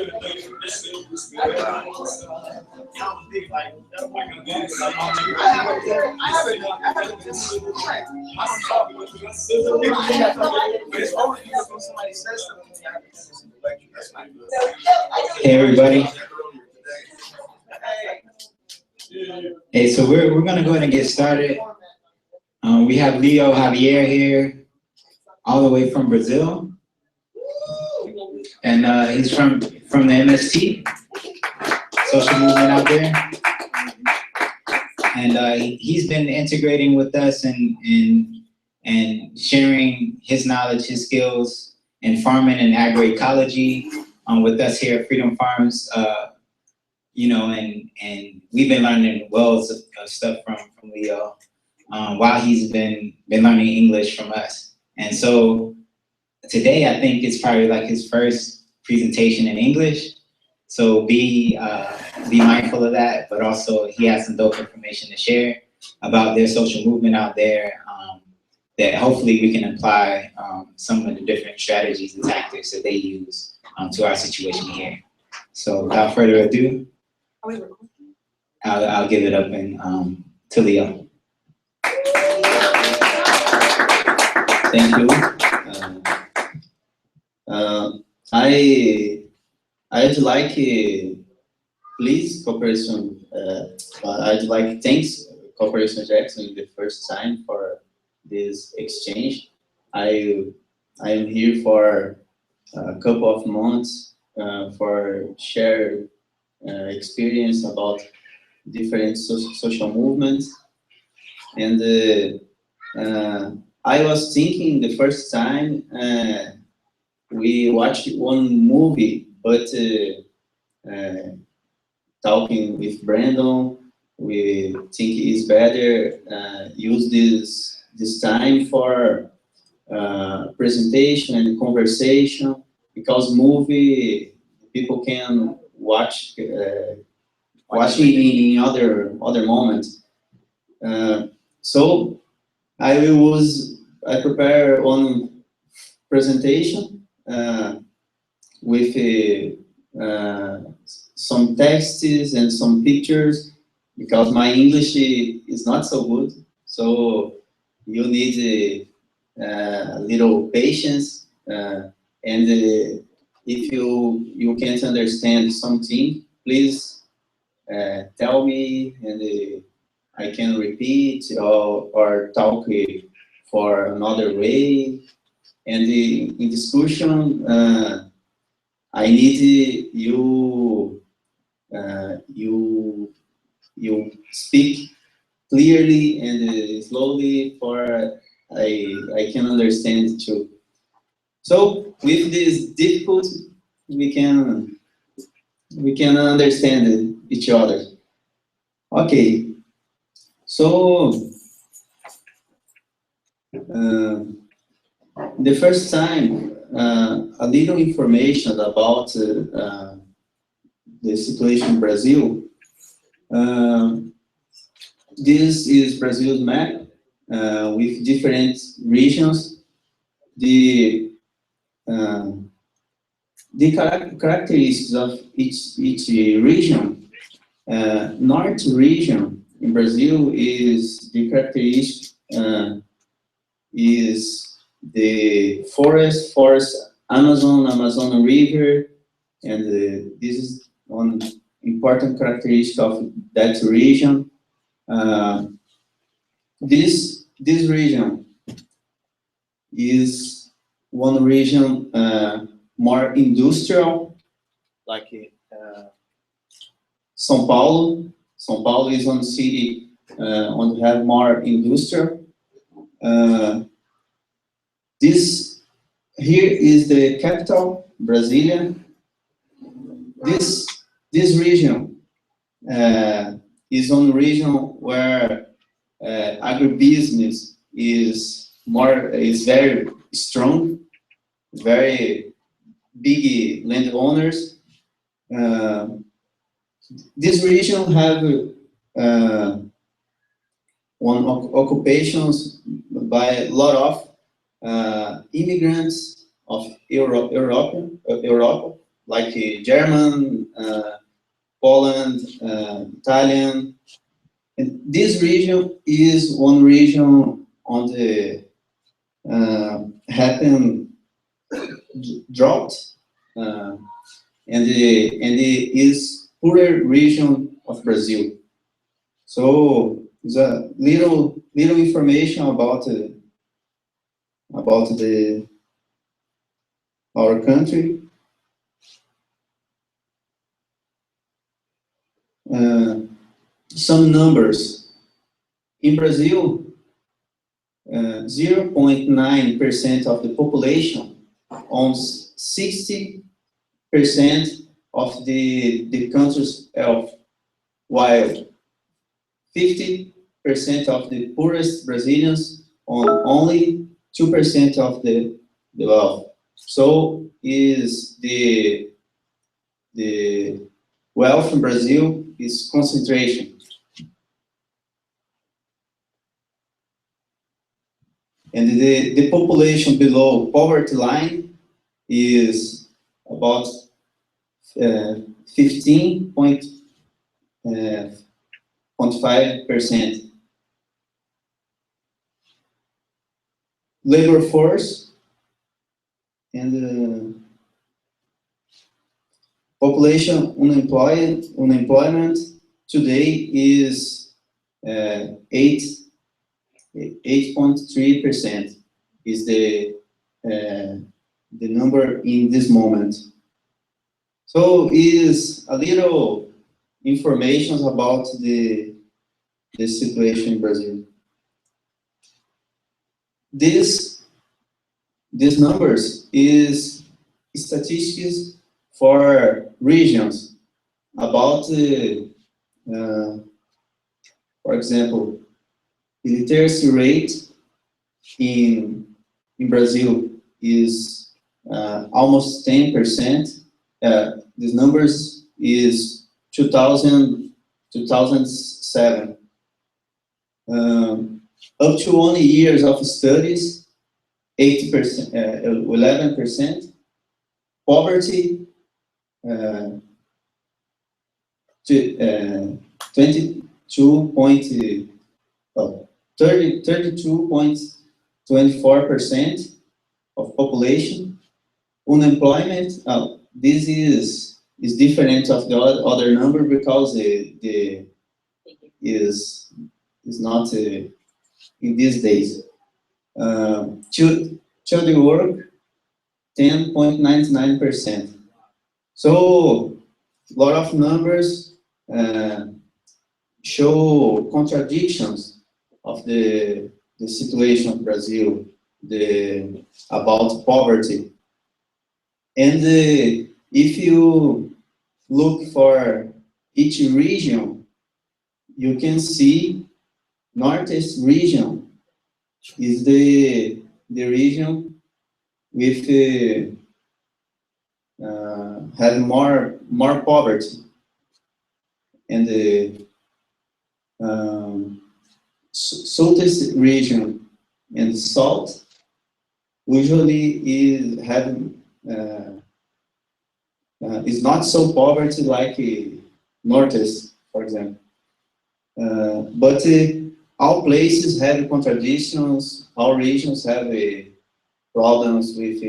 Hey everybody. Hey, so we're gonna go ahead and get started. We have Leo Xavier here, all the way from Brazil, and he's from the MST social movement out there, and he's been integrating with us and sharing his knowledge, his skills in farming and agroecology with us here at Freedom Farms. You know, and we've been learning wealth of stuff from Leo while he's been learning English from us. And so today I think it's probably like his first presentation in English. So be mindful of that, but also he has some dope information to share about their social movement out there that hopefully we can apply some of the different strategies and tactics that they use to our situation here. So without further ado, I'll give it up to Leo. Thank you. I'd like please Corporation. I'd like thanks Corporation Jackson the first time for this exchange. I am here for a couple of months for share experience about different social movements, and I was thinking the first time we watched one movie, but talking with Brandon, we think it's better use this time for presentation and conversation, because movie people can watching in other moments. So I prepare one presentation with some texts and some pictures, because my English is not so good. So you need a little patience, and if you can't understand something, please tell me, and I can repeat or talk for another way. And in discussion, I need you speak clearly and slowly, for I can understand too. So with this difficulty, we can understand each other. Okay. So the first time, a little information about the situation in Brazil. This is Brazil's map with different regions. The characteristics of each region. North region in Brazil is the characteristic is the forest, Amazon River, and this is one important characteristic of that region. This region is one region more industrial, like São Paulo. São Paulo is one city on have more industrial. This here is the capital, Brasilia. This region is one region where agribusiness is very strong, very big landowners. This region have one occupations by a lot of immigrants of Europe, like German, Poland, Italian. And this region is one region on the happen drought, and it is poorer region of Brazil. So there's a little information about the our country. Some numbers in Brazil. 0.9% of the population owns 60% of the country's wealth, while 50% of the poorest Brazilians own only 2% of the wealth. So is the wealth in Brazil is concentration. And the population below poverty line is about 15.5%. Labor force and population unemployment today is 8.3% is the number in this moment. So is a little information about the situation in Brazil. These numbers is statistics for regions about, for example, the literacy rate in Brazil is almost 10%. These numbers is 2007. Up to 1 years of studies, 80%, 11%. Poverty, 32.24% of population. Unemployment, this is different of the other number because the is not in these days. Child work, 10.99%. So a lot of numbers show contradictions of the situation of Brazil, about poverty. And if you look for each region, you can see Northeast region is the region with have more poverty, and the Southeast region and South usually is not so poverty like Northeast, for example. But all places have contradictions. All regions have problems with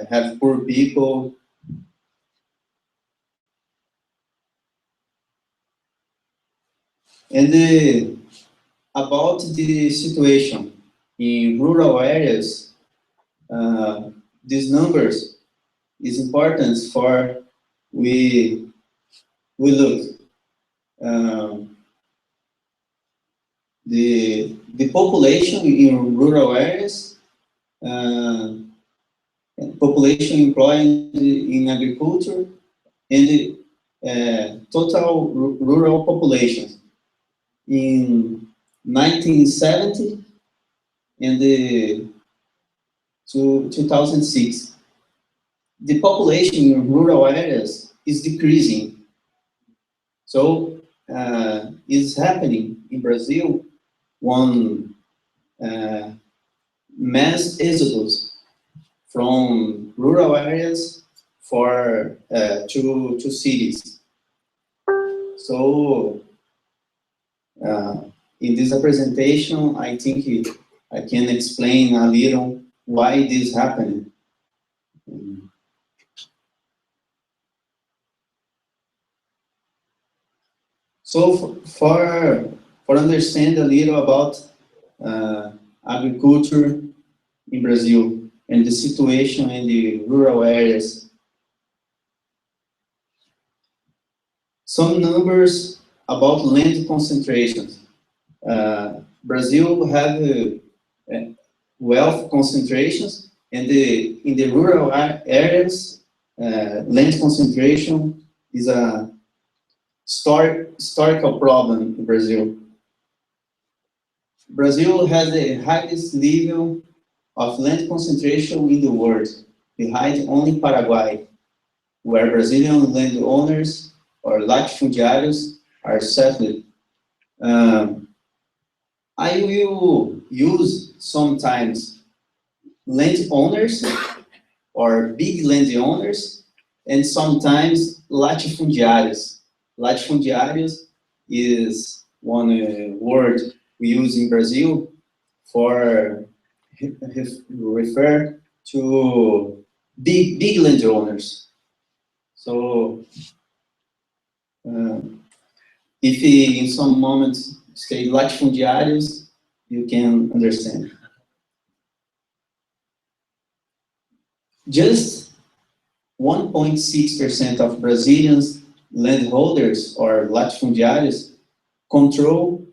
have poor people. And about the situation in rural areas, these numbers is important for we look. The population in rural areas, population employed in agriculture, and total rural population in 1970 and to 2006. The population in rural areas is decreasing. So is happening in Brazil one mass exodus from rural areas for two cities. So in this presentation, I think I can explain a little why this happened. So for understand a little about agriculture in Brazil and the situation in the rural areas, some numbers about land concentrations. Brazil have wealth concentrations, and in the rural areas, land concentration is a historical problem in Brazil. Brazil has the highest level of land concentration in the world, behind only Paraguay, where Brazilian landowners or latifundiários are settled. I will use sometimes landowners or big landowners, and sometimes latifundiários. Latifundiários is one word we use in Brazil for refer to big landowners. So if in some moments say latifundiários, you can understand. Just 1.6% of Brazilians landholders or latifundiários control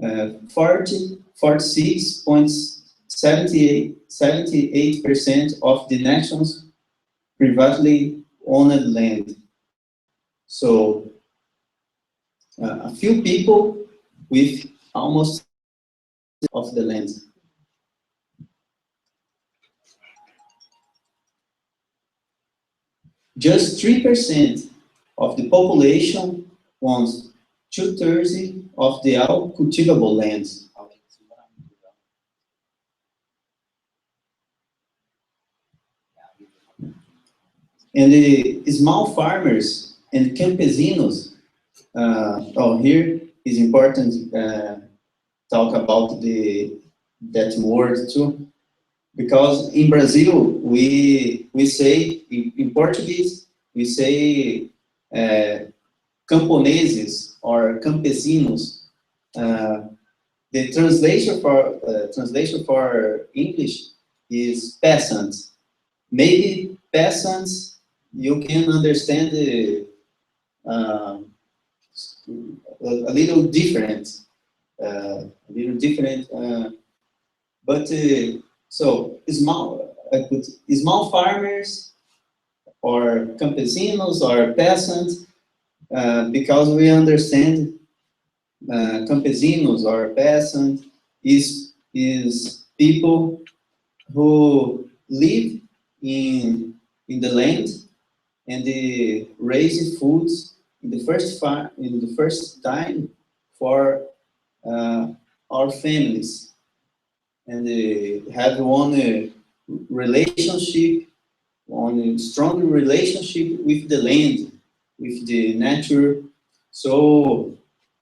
46.78% of the nation's privately owned land. So a few people with almost of the land. Just 3% of the population owns 2/3 of the all cultivable lands. And the small farmers and campesinos, here is important talk about that word too, because in Brazil we say in Portuguese we say camponeses or campesinos. The translation for English is peasants. Maybe peasants you can understand a little different, but so small farmers or campesinos or peasants, because we understand campesinos or peasants is people who live in the land and they raise foods in the first time for our families, and they have one relationship, one strong relationship with the land, with the nature. So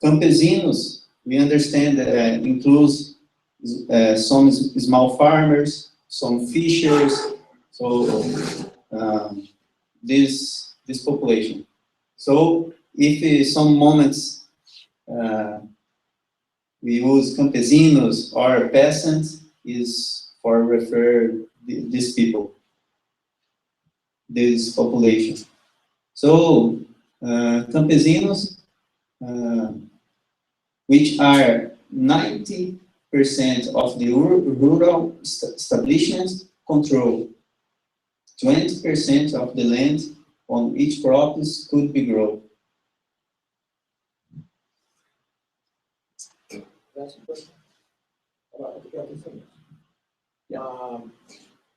campesinos, we understand includes some small farmers, some fishers, so this population. So if some moments we use campesinos or peasants, is for refer these people, this population. So campesinos, which are 90% of the rural establishments, control 20% of the land on each crops could be grown. That's a question.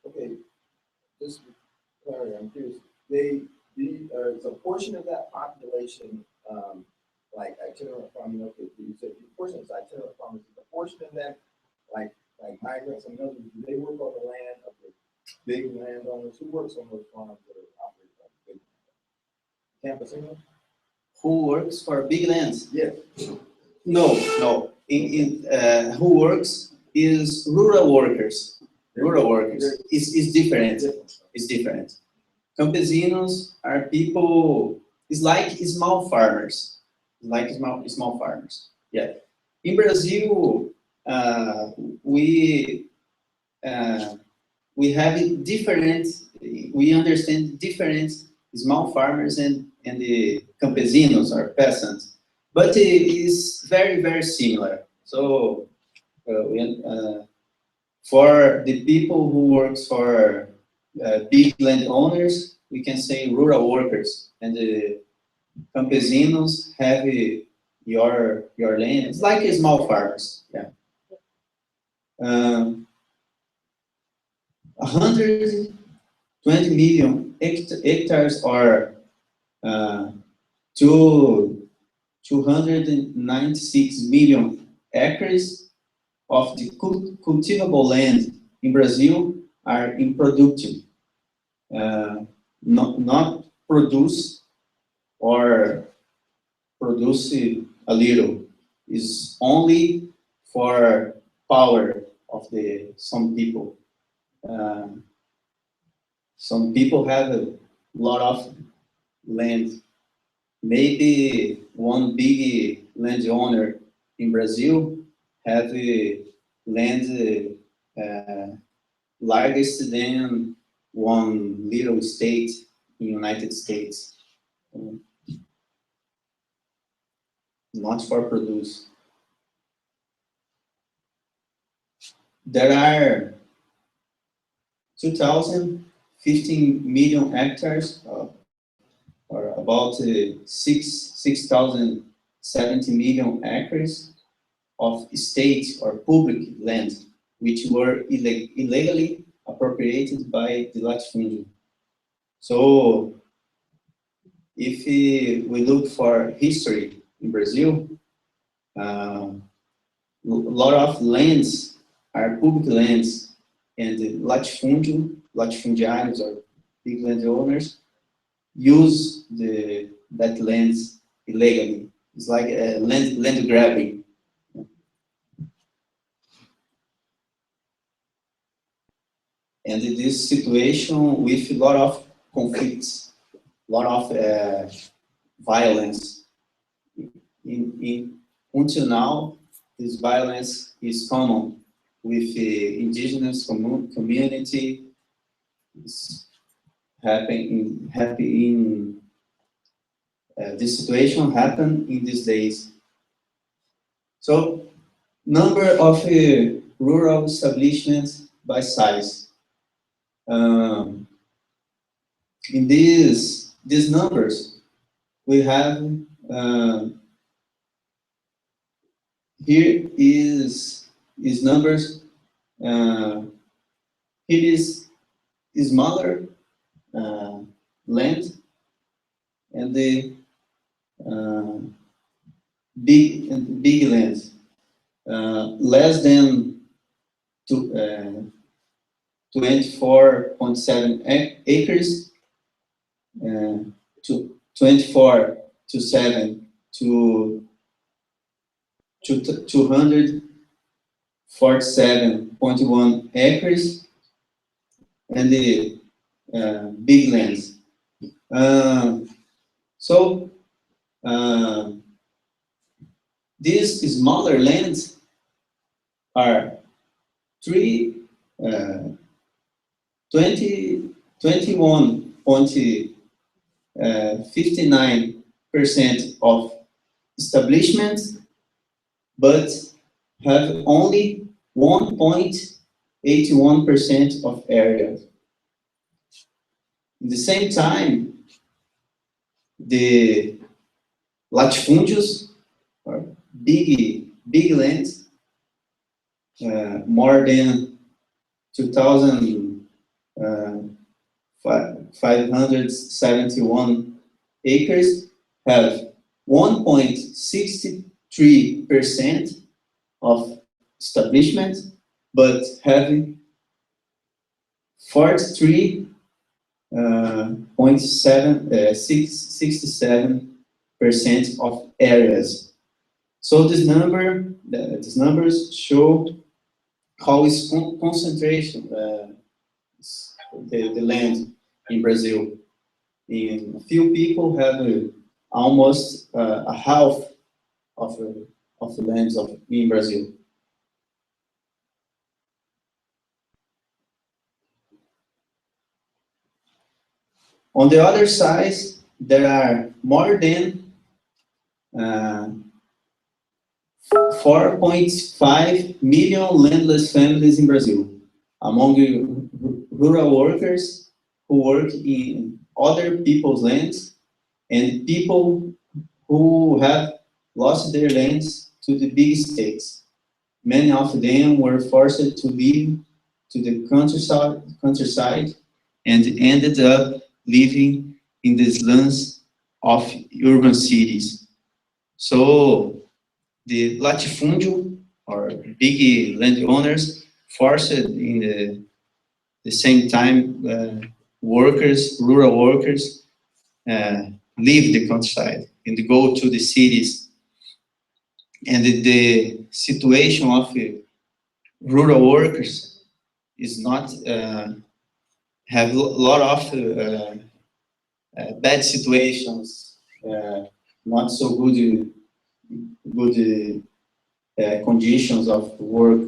Okay, just clarity, I'm curious. It's a portion of that population, like itinerant farming. Okay, you said the portion is itinerant farmers. The portion of them, like migrants and others, do they work on the land of the big landowners? Who works on those farms that are operating? campesinos? Who works for big lands? Yes. No, no. Who works is rural workers. Rural workers. It's different. It's different. Campesinos are people. It's like small farmers. Like small farmers. Yeah. In Brazil, we have different. We understand different small farmers and the campesinos or peasants, but it is very similar. So for the people who works for big landowners, we can say rural workers, and the campesinos have your land. It's like small farmers. Yeah. 120 million hectares or to 296 million acres of the cultivable land in Brazil are unproductive, not produce or produce a little. Is only for power of some people. Some people have a lot of land. Maybe one big landowner in Brazil have land largest than one little state in United States. Not for produce. There are 2,015 million hectares, or about 6,070 million acres of state or public land, which were illegally appropriated by the latifundio. So, if we look for history in Brazil, a lot of lands are public lands, and the latifundiários or big landowners use that lands illegally. It's like land grabbing. And in this situation, with a lot of conflicts, a lot of violence. Until now, this violence is common with the indigenous community. It's this situation happened in these days. So, number of rural establishments by size. In these numbers, we have here is numbers. Here is smaller land, and the big land, less than 24.7 acres, to 24 to 7 to 247.1 acres, and the big lands. So these smaller lands are 21.59% of establishments, but have only 1.81% of area. At the same time, the latifúndios, or big lands, more than 2,571 acres, have 1.63% of establishments, but having 43.8% 67% of areas. So these numbers show how is concentration the land in Brazil. A few people have almost a half of the lands in Brazil. On the other side, there are more than 4.5 million landless families in Brazil, among rural workers who work in other people's lands and people who have lost their lands to the big states. Many of them were forced to leave to the countryside and ended up living in the slums of urban cities. So the latifúndio, or big landowners, forced in the same time rural workers, leave the countryside and go to the cities. And the situation of rural workers is not have a lot of bad situations, not so good conditions of work.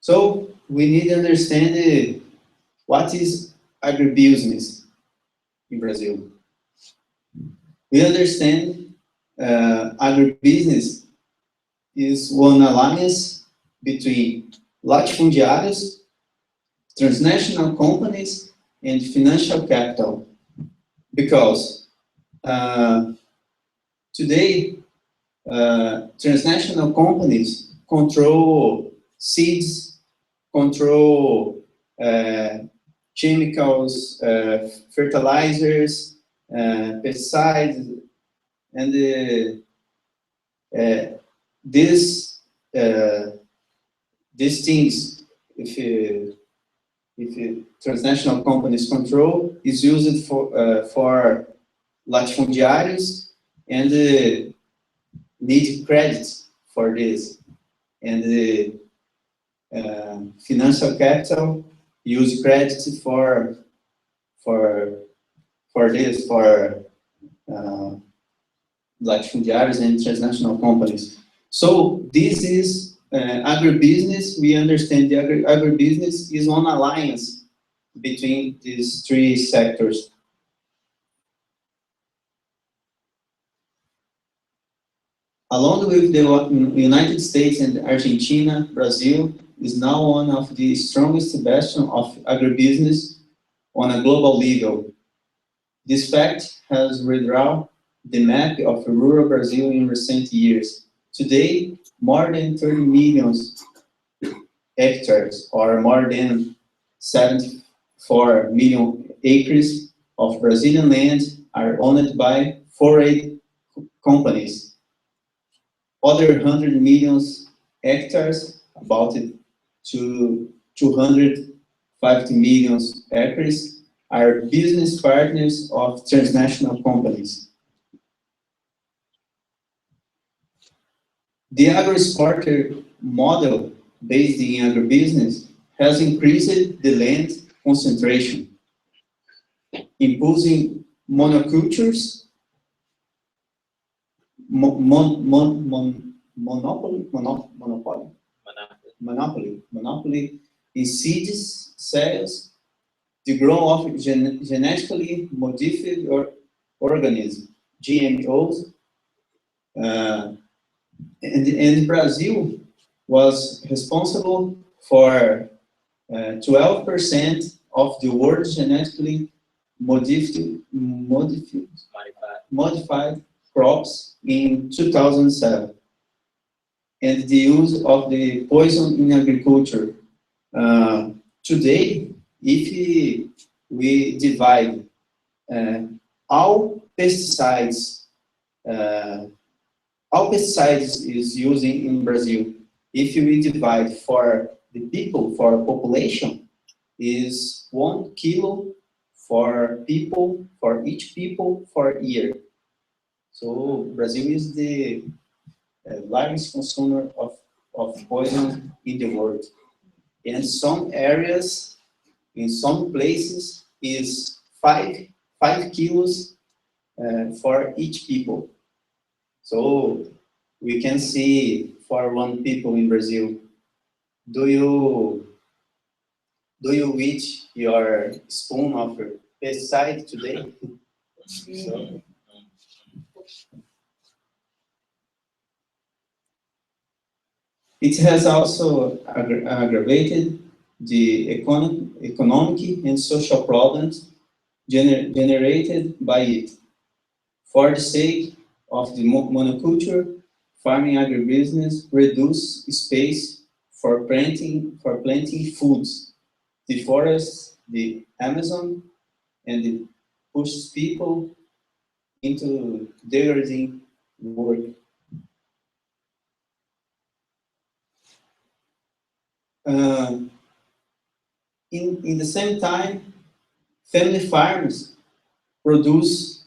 So we need to understand what is agribusiness in Brazil. We understand agribusiness is one alliance between latifundiários, transnational companies, and financial capital. Because today, transnational companies control seeds, control chemicals, fertilizers, pesticides, and these things, if transnational companies control, is used for latifundiários and need credit for this. And the financial capital use credit for latifundiários and transnational companies. So this is agribusiness. We understand the agribusiness is one alliance between these three sectors. Along with the United States and Argentina, Brazil is now one of the strongest bastions of agribusiness on a global level. This fact has redrawn the map of rural Brazil in recent years. Today, more than 30 million hectares, or more than 74 million acres of Brazilian land are owned by foreign companies. Other 100 million hectares, about 250 million acres, are business partners of transnational companies. The agro-exporter model based in agribusiness has increased the land concentration, imposing monocultures, monopoly in seeds sales, the growth of genetically modified organisms, GMOs, and Brazil was responsible for 12% of the world's genetically modified crops in 2007. And the use of the poison in agriculture. Today, if we divide all pesticides is using in Brazil. if we divide for the people, for population, is 1 kilo for people, for each people for year. So Brazil is the largest consumer of poison in the world. In some areas, in some places, is 5 kilos for each people. So we can see for 1 people in Brazil, do you eat your spoon of pesticide today? So, it has also aggravated the economic and social problems generated by it. For the sake of the monoculture, farming agribusiness reduce space for planting foods, the forests, the Amazon, and it pushes people into degrading work. In the same time, family farms produce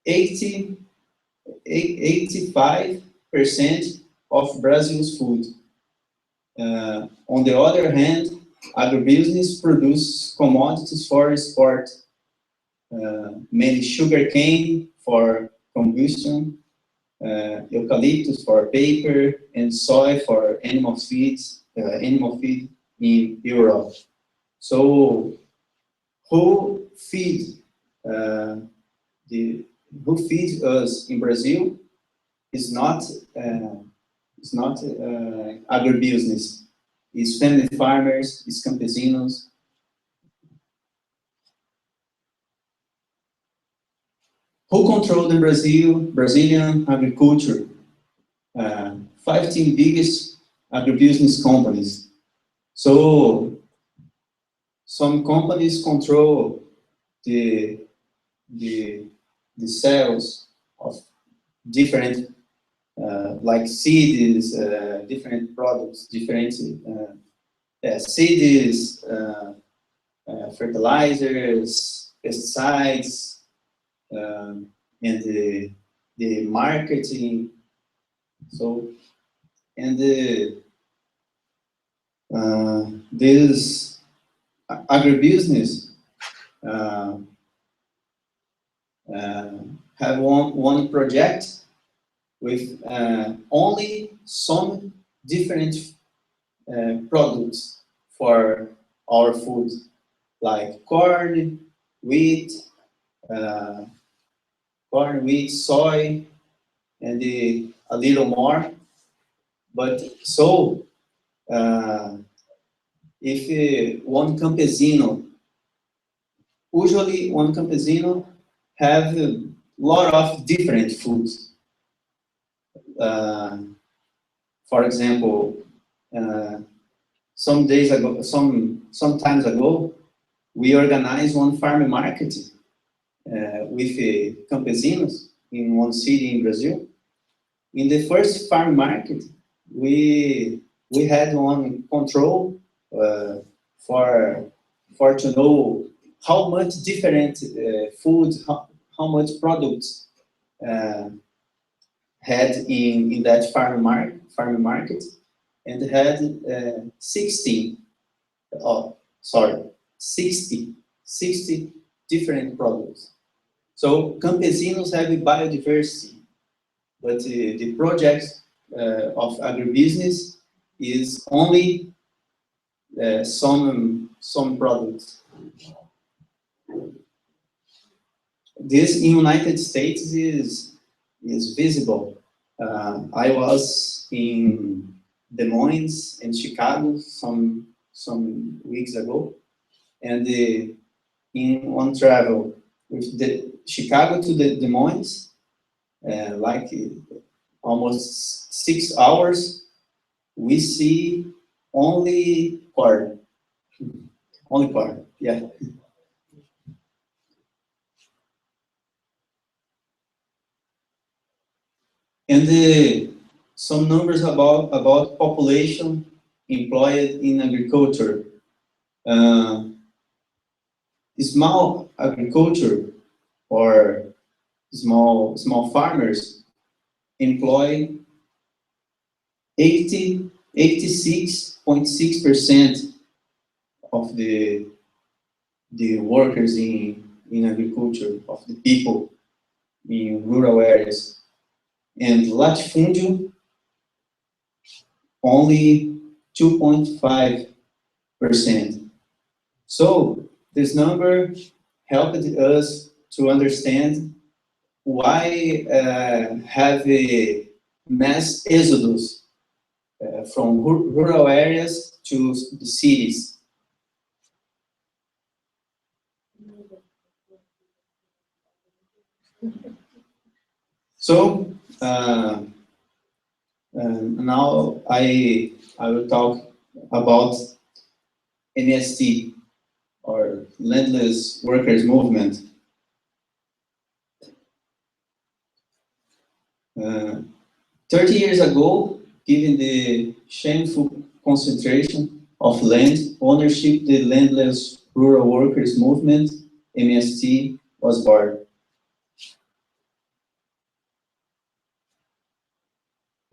85% of Brazil's food. On the other hand, agribusiness produce commodities for export, mainly sugarcane for combustion, eucalyptus for paper, and soy for animal feed in Europe. So, who feeds us in Brazil is not agribusiness. It's family farmers, it's campesinos. Who control the Brazilian agriculture? 15 biggest agribusiness companies. So some companies control the sales of different like seeds, different products, different seeds, fertilizers, pesticides, and the marketing. So, and this agribusiness have one project with only some different products for our food, like corn, wheat, soy, and a little more. But so, if one campesino, usually one campesino have a lot of different foods. For example, some times ago, we organized one farm market with campesinos in one city in Brazil. In the first farm market, we had one control for to know how much different food, how much products had in that farm market, and had 60 different products. So campesinos have biodiversity, but the project of agribusiness is only some products. This in United States is visible. I was in Des Moines and Chicago some weeks ago, and in one travel with the Chicago to the Des Moines, like almost 6 hours, we see only corn. Only corn, yeah. And some numbers about population employed in agriculture. Small agriculture or small farmers employ 86.6% of the workers in agriculture, of the people in rural areas. And latifúndio, only 2.5%. So this number helped us to understand why have a mass exodus from rural areas to the cities. So now I will talk about MST, or Landless Workers Movement. 30 years ago, given the shameful concentration of land ownership, the Landless Rural Workers Movement, MST, was born.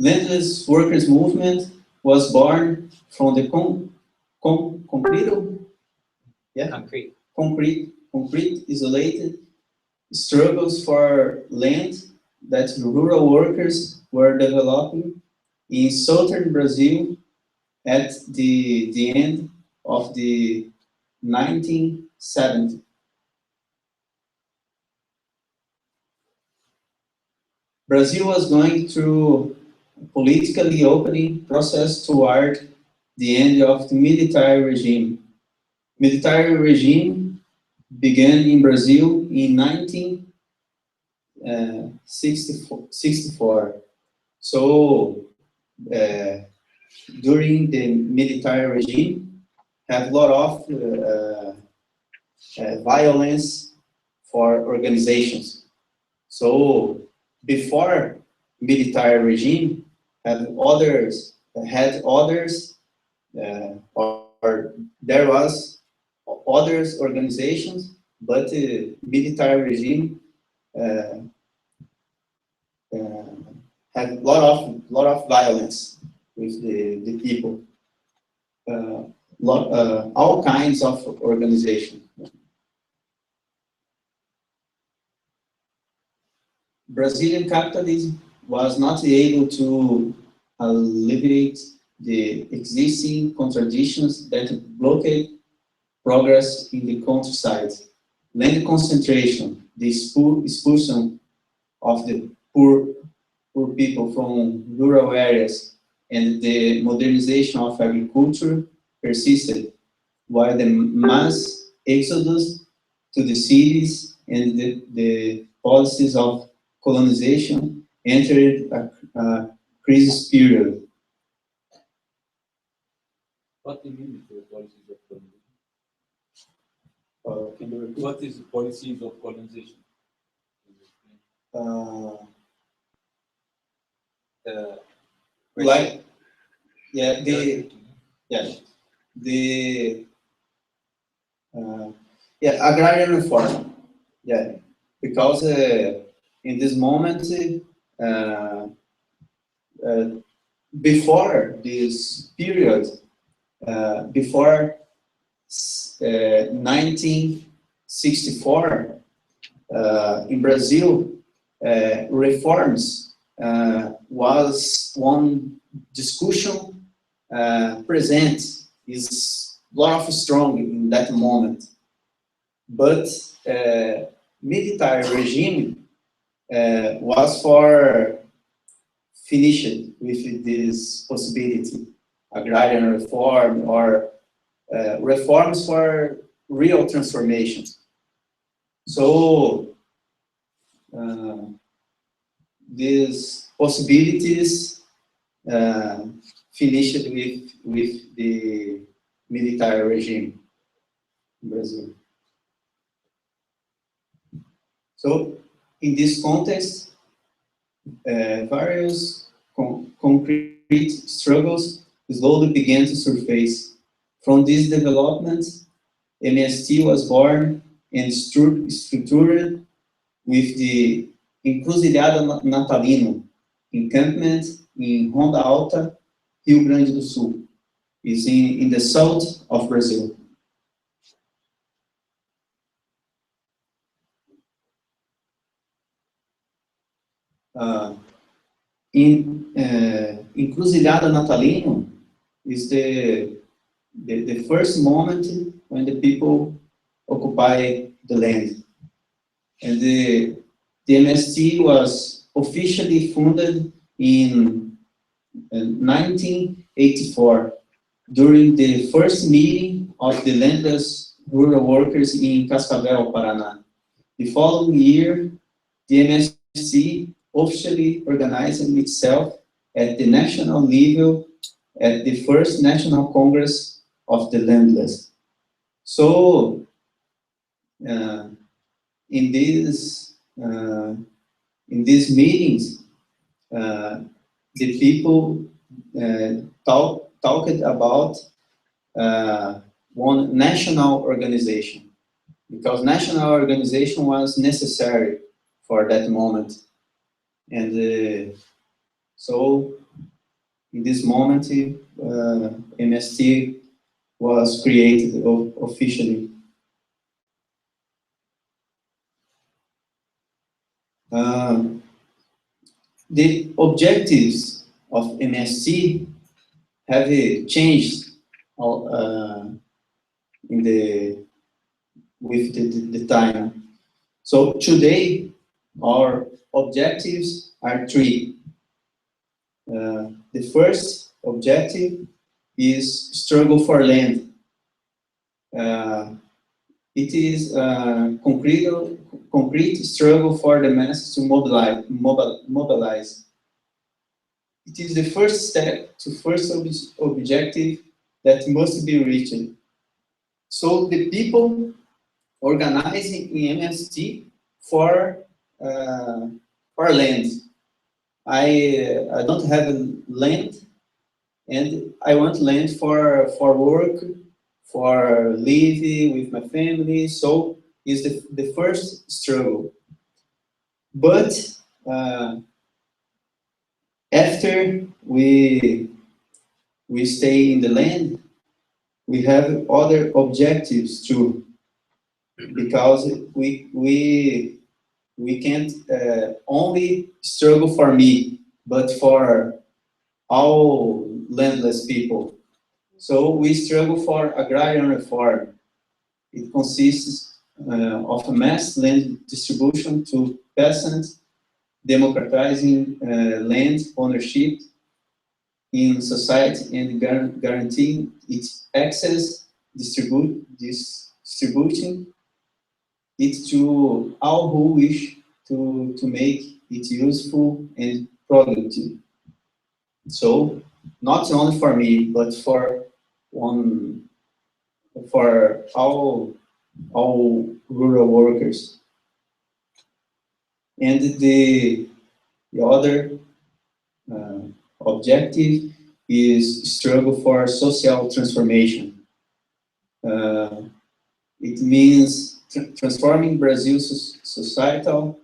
Landless Workers Movement was born from the concrete isolated struggles for land that rural workers were developing in southern Brazil at the end of the 1970s. Brazil was going through a politically opening process toward the end of the military regime. Military regime began in Brazil in 1964. So during the military regime, had a lot of violence for organizations. So before military regime, or there was others organizations, but military regime had a lot of violence with the people. All kinds of organization. Brazilian capitalism was not able to alleviate the existing contradictions that blockade progress in the countryside. Land concentration, the expulsion of the poor people from rural areas, and the modernization of agriculture persisted, while the mass exodus to the cities and the policies of colonization entered a crisis period. What do you mean with the policies of colonization? What is the policies of colonization? Like, agrarian reform. Yeah, because in this moment, before this period, before 1964, in Brazil, reforms was one discussion present, is a lot of strong in that moment. But military regime was for finished with this possibility, agrarian reform or reforms for real transformations. So these possibilities finished with the military regime in Brazil. So in this context, various concrete struggles slowly began to surface. From these developments, MST was born and structured with the Encruzilhada Natalino encampment in Ronda Alta, Rio Grande do Sul. Is in the south of Brazil. Encruzilhada Natalino is the first moment when the people occupy the land. And the MST was officially founded in 1984 during the first meeting of the landless rural workers in Cascavel, Paraná. The following year, the MST officially organized itself at the national level at the first National Congress of the Landless. So, in these meetings, the people talked about one national organization, because national organization was necessary for that moment. And so in this moment, MST was created officially. The objectives of MST have changed with the time. So today, our objectives are three. The first objective is struggle for land. It is a concrete struggle for the masses to mobilize. It is the first step to first objective that must be reached. So the people organizing in MST for land. I don't have land, and I want land for work, for living with my family. So is the first struggle. But after we stay in the land, we have other objectives too, because we can't only struggle for me, but for all landless people. So we struggle for agrarian reform. It consists of a mass land distribution to peasants, democratizing land ownership in society and guaranteeing its access, distributing it to all who wish to make it useful and productive. So, not only for me, but for all rural workers. And the other objective is struggle for social transformation. It means transforming Brazil's societal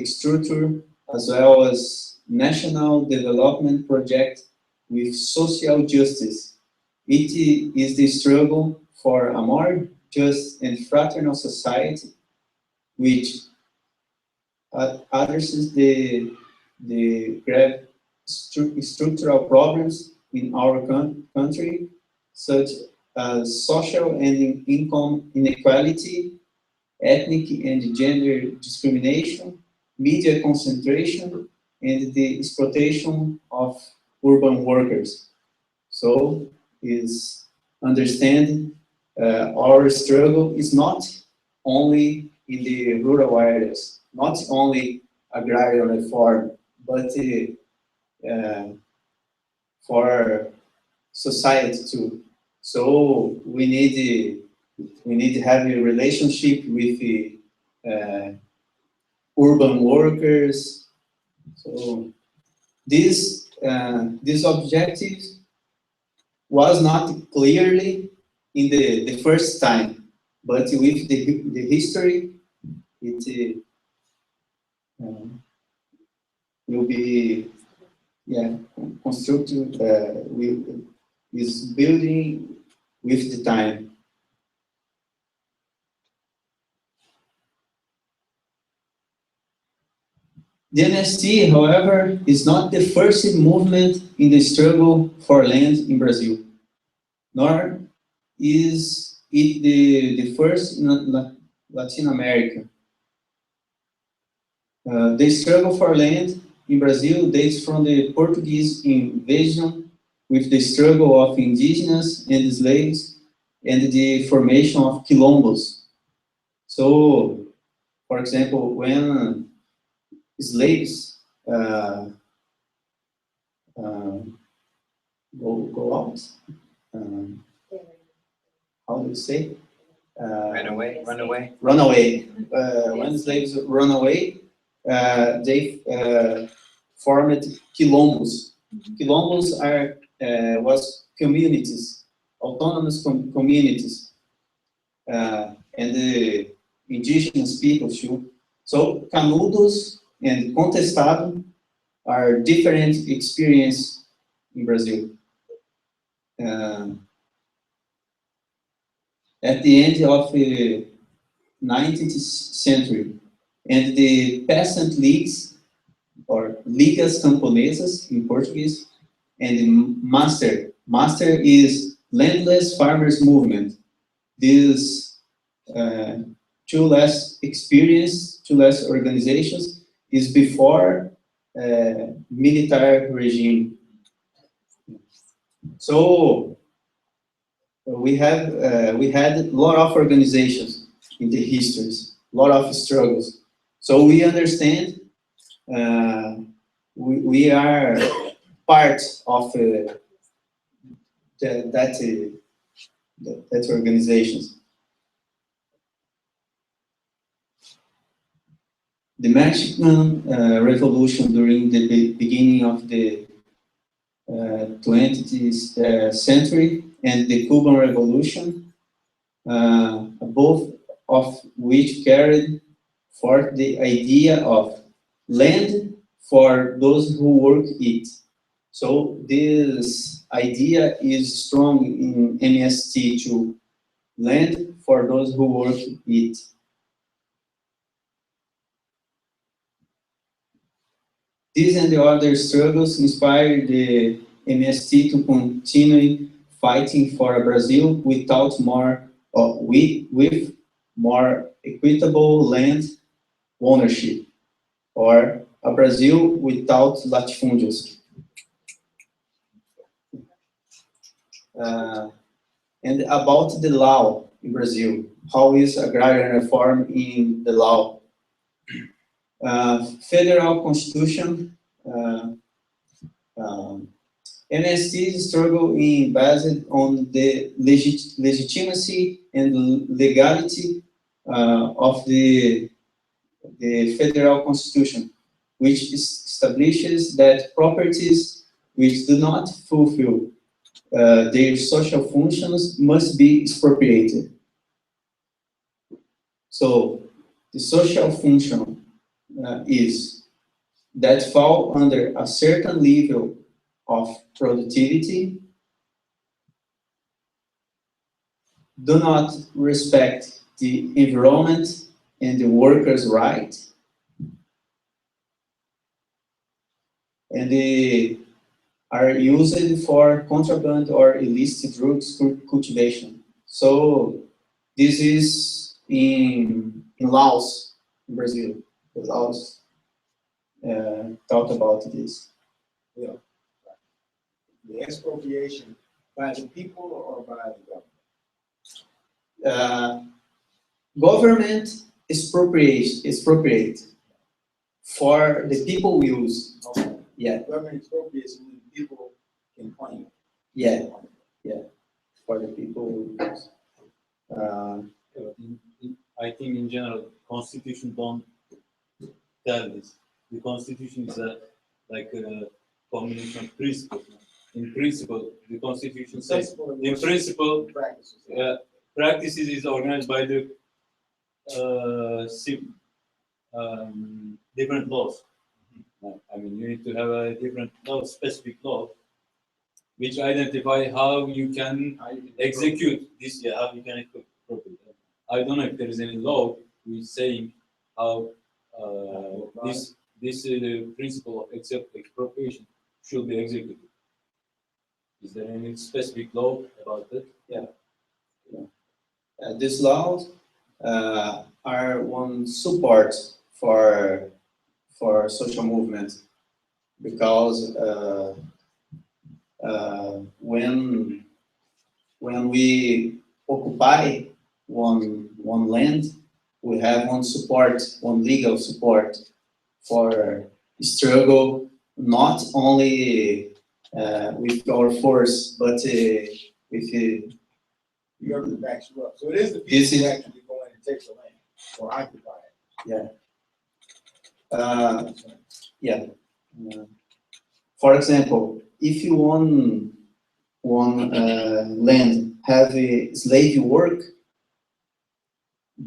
structure as well as national development project with social justice. It is the struggle for a more just and fraternal society which addresses the grave structural problems in our country, such as social and income inequality, ethnic and gender discrimination, media concentration, and the exploitation of urban workers. So, is understanding our struggle is not only in the rural areas, not only agrarian reform, but for society too. So we need to have a relationship with the urban workers. So this this objective was not clearly in the first time, but with the history, it will be constructed, is building with the time. The MST, however, is not the first movement in the struggle for land in Brazil, nor is it the first in Latin America. The struggle for land in Brazil dates from the Portuguese invasion, with the struggle of indigenous and slaves and the formation of quilombos. So, for example, when slaves go out, how do you say? Run away. Run away. When slaves run away, they formed quilombos. Quilombos was communities, autonomous communities, and the indigenous people too. So canudos and contestado are different experience in Brazil. At the end of the 19th century, and the peasant leagues, or ligas camponesas in Portuguese, and the master is landless farmers movement. These two less organizations is before military regime. So we had a lot of organizations in the histories, a lot of struggles. So we understand we are part of that organizations. The Mexican Revolution during the beginning of the 20th century and the Cuban Revolution, both of which carried forth the idea of land for those who work it. So this idea is strong in MST too, land for those who work it. These and the other struggles inspired the MST to continue fighting for a Brazil without with more equitable land ownership, or a Brazil without latifúndios. And about the law in Brazil, how is agrarian reform in the law? Federal Constitution, MST struggle in based on the legitimacy and legality of the Federal Constitution, which establishes that properties which do not fulfill their social functions must be expropriated. So the social function is that fall under a certain level of productivity, do not respect the environment and the workers' right, and they are used for contraband or illicit drugs cultivation. So this is in laws in Brazil. The laws talk about this. Yeah. The expropriation by the people or by the government? Government expropriate for the people use. Okay. Yeah. Government expropriates when the people can claim. Yeah. For the people use. I think in general, Constitution don't tell this. The Constitution is combination of principles. In principle, the Constitution says, Principle in principle, practices. practices is organized by the different laws. I mean, you need to have a different law, specific law, which identify how you can execute this. Yeah, how you can execute properly. I don't know if there is any law which is saying how this principle of expropriation should be executed. Is there any specific law about that? These laws are one support for social movement because when we occupy one land, we have one support, one legal support for struggle, not only with our force, but with The government backs you up. So it is the This people who is- actually go in and take the land or occupy it. yeah. For example, if you own one land have a slave work,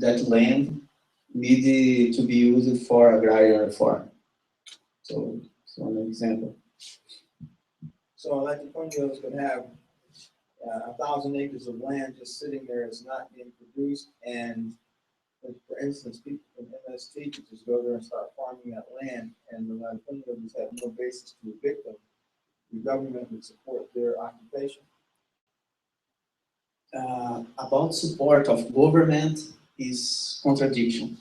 that land needed to be used for agrarian reform. So an example. So latifundios could have 1,000 acres of land just sitting there, it's not being produced, and for instance, people from MST could just go there and start farming that land, and the latifundios have no basis to evict them. The government would support their occupation. About support of government is contradiction.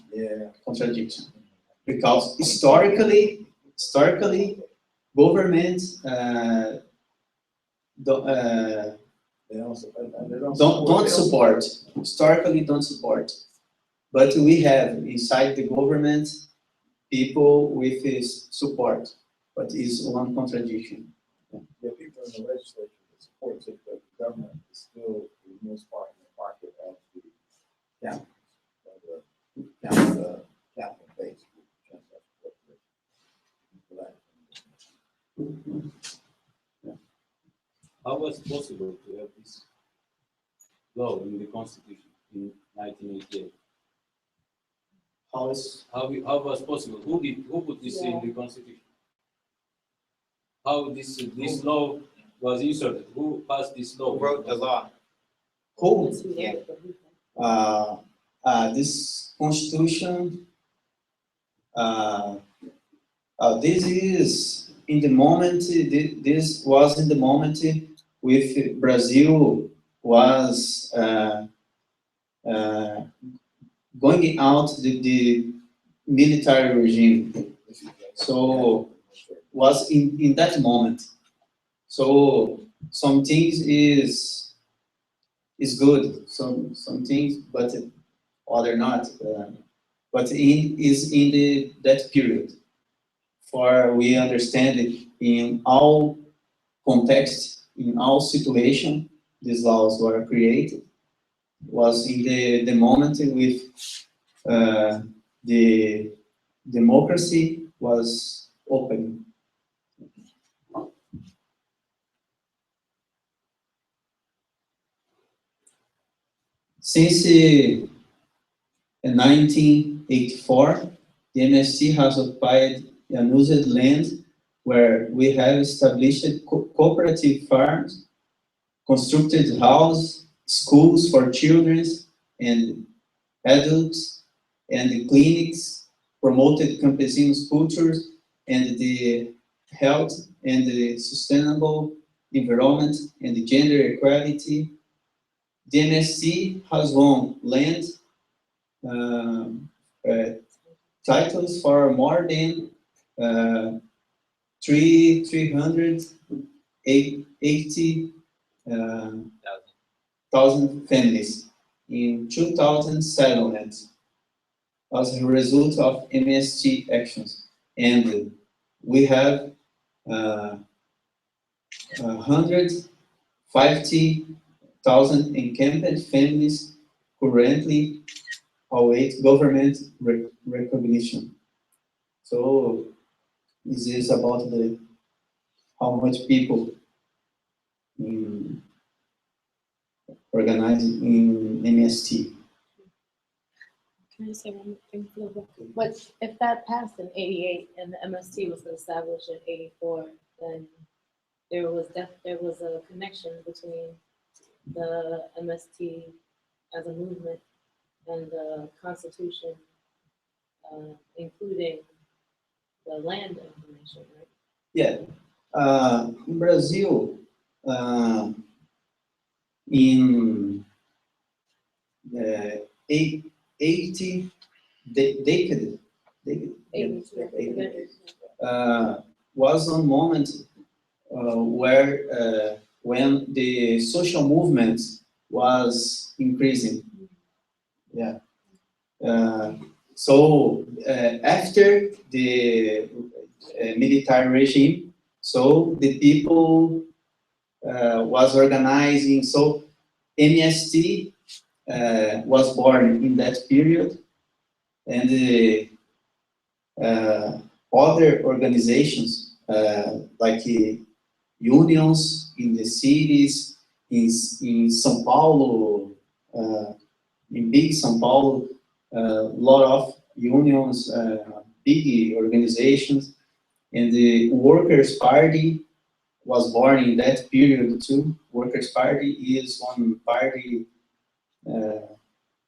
Because historically, government They don't support. Historically, don't support. But we have inside the government people with his support, but is one contradiction. The people in the legislature that supports it, but the government is still, for the most part, in the pocket of the capital base. How was it possible to have this law in the Constitution in 1988? How was possible? Who put this in the Constitution? How this law was inserted? Who passed this law? Who wrote the law? Who? Yeah. This constitution, this is in the moment, this was in the moment with Brazil was going out the military regime. So was in that moment. So some things is good, some things, but other not. But is in that period, for we understand it in all context, in all situation, these laws were created. Was in the moment with the democracy was open. Since 1984, the MST has occupied unused land where we have established cooperative farms, constructed houses, schools for children and adults, and clinics, promoted campesinos cultures and the health and the sustainable environment and the gender equality. The MST has won land titles for more than 380,000 families in 2,000 settlements as a result of MST actions. And we have 150,000 encamped families currently await government recognition. So this is about how much people in, organized in MST. Can I say one thing? But if that passed in '88 and the MST was established in '84, then there was a connection between the MST as a movement and the Constitution, including the land information, right? Yeah, in Brazil, in the 80 decade, was one moment where when the social movement was increasing. Yeah. So after the military regime, so the people was organizing. So MST was born in that period, and other organizations like unions in the cities, in São Paulo, in big São Paulo, a lot of unions, big organizations, and the Workers' Party was born in that period too. Workers' Party is one party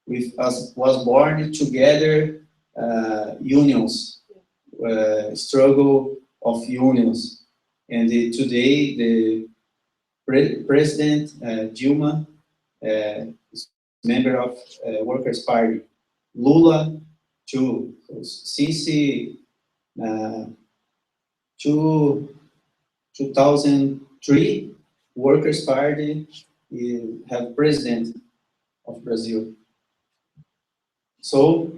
with us, was born together, unions, struggle of unions. And today the President Dilma is member of Workers' Party. Lula too. Since 2003, Workers' Party have president of Brazil. So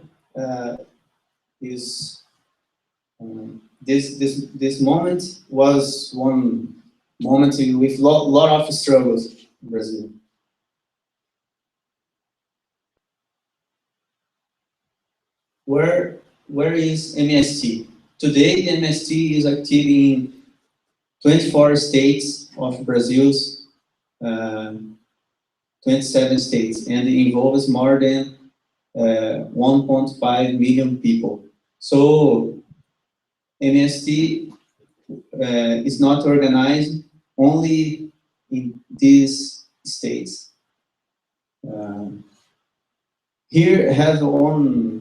this moment was one moment with lot of struggles in Brazil. Where is MST? Today, the MST is active in 24 states of Brazil's 27 states, and it involves more than 1.5 million people. So MST is not organized only in these states. Here have one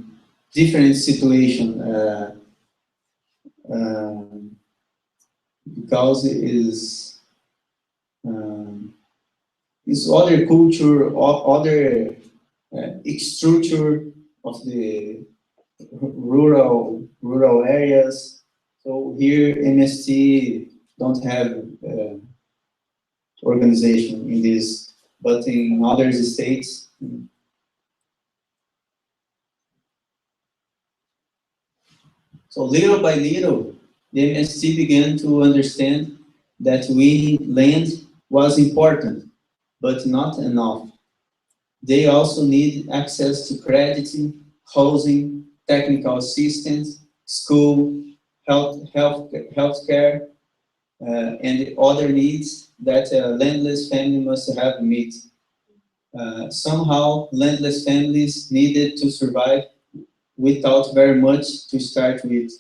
different situation because it is other culture, other structure of the rural areas. So here MST don't have organization in this, but in other states. So little by little, the MST began to understand that winning land was important, but not enough. They also need access to credit, housing, technical assistance, school, healthcare, and other needs that a landless family must have met. Somehow, landless families needed to survive without very much to start with.